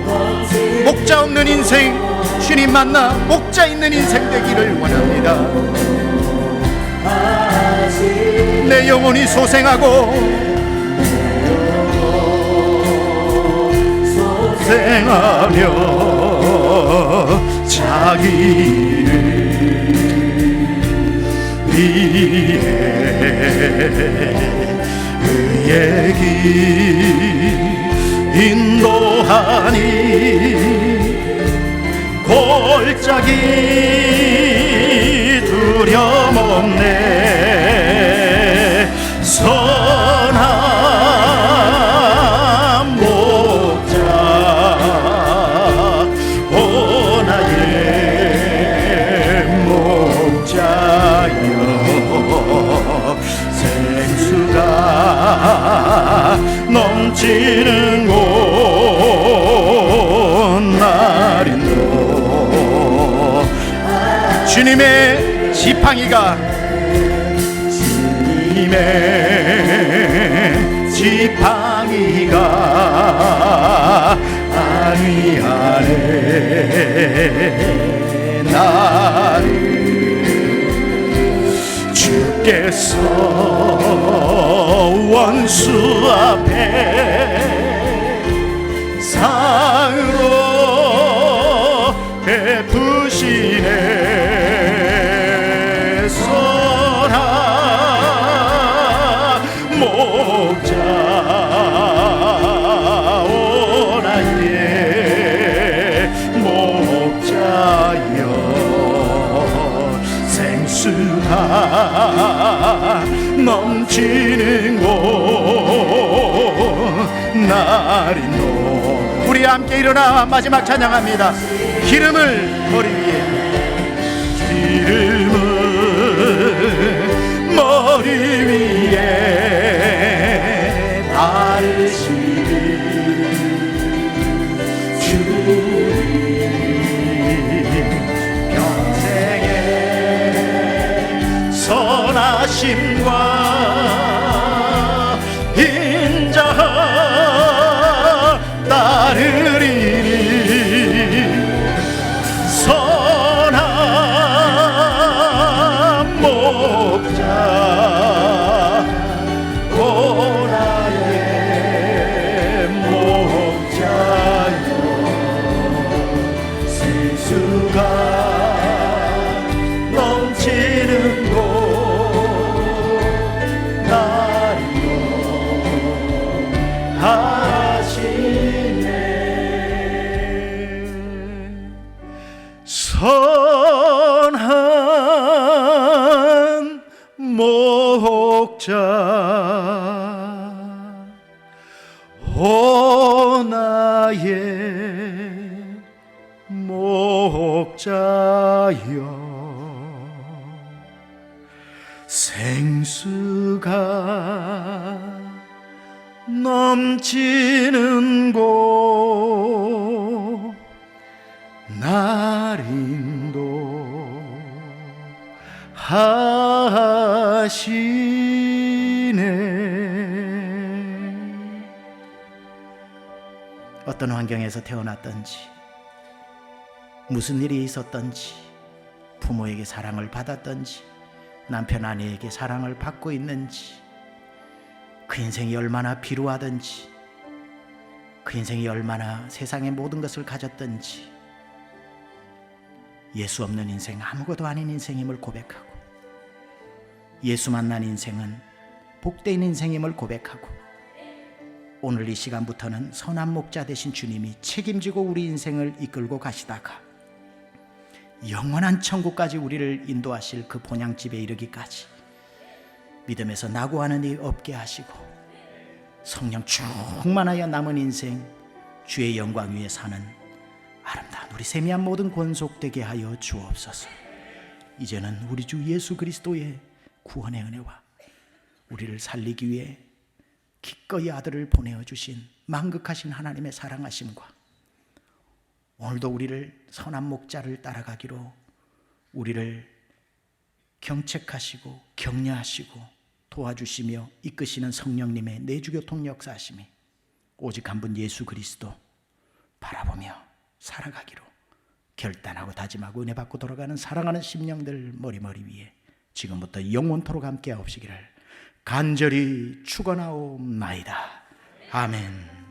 목자 없는 인생 주님 만나 목자 있는 인생 되기를 원합니다. 내 영혼이 소생하고 소생하며 자기를 위해 의의 길 인도하니 골짜기 두려움없네. 선한 목자 오 나의 목자여, 생수가 넘치는 곳 날인도 주님의 지팡이가 안위하네 나를. 주께서 원수 앞에 상으로 베푸시네. 선한 목자 오 나의 목자여, 생수가 넘치는 곳 날인도. 우리 함께 일어나 마지막 찬양합니다. 기름을 머리 위에, 기름을 머리 위에 바르시리 주님, 평생의 선하심과 인자함 따르리니. 선한 목자 오 나의 목자여, 생수가 넘치는 곳 나 오 나의 목자여, 생수가 넘치는 곳 날 인도하시네. 어떤 환경에서 태어났던지, 무슨 일이 있었던지, 부모에게 사랑을 받았던지, 남편 아내에게 사랑을 받고 있는지, 그 인생이 얼마나 비루하든지, 그 인생이 얼마나 세상의 모든 것을 가졌든지, 예수 없는 인생, 아무것도 아닌 인생임을 고백하고, 예수 만난 인생은 복된 인생임을 고백하고, 오늘 이 시간부터는 선한 목자 되신 주님이 책임지고 우리 인생을 이끌고 가시다가 영원한 천국까지 우리를 인도하실 그 본향집에 이르기까지 믿음에서 낙오하는 일 없게 하시고, 성령 충만하여 남은 인생 주의 영광 위에 사는 아름다운 우리 세미한 모든 권속되게 하여 주옵소서. 이제는 우리 주 예수 그리스도의 구원의 은혜와 우리를 살리기 위해 기꺼이 아들을 보내어 주신 만극하신 하나님의 사랑하심과, 오늘도 우리를 선한 목자를 따라가기로 우리를 경책하시고 격려하시고 도와주시며 이끄시는 성령님의 내주교통 역사하심이 오직 한 분 예수 그리스도 바라보며 살아가기로 결단하고 다짐하고 은혜 받고 돌아가는 사랑하는 심령들 머리머리 위에 지금부터 영원토록 함께 하옵시기를 간절히 축원하옵나이다. 아멘.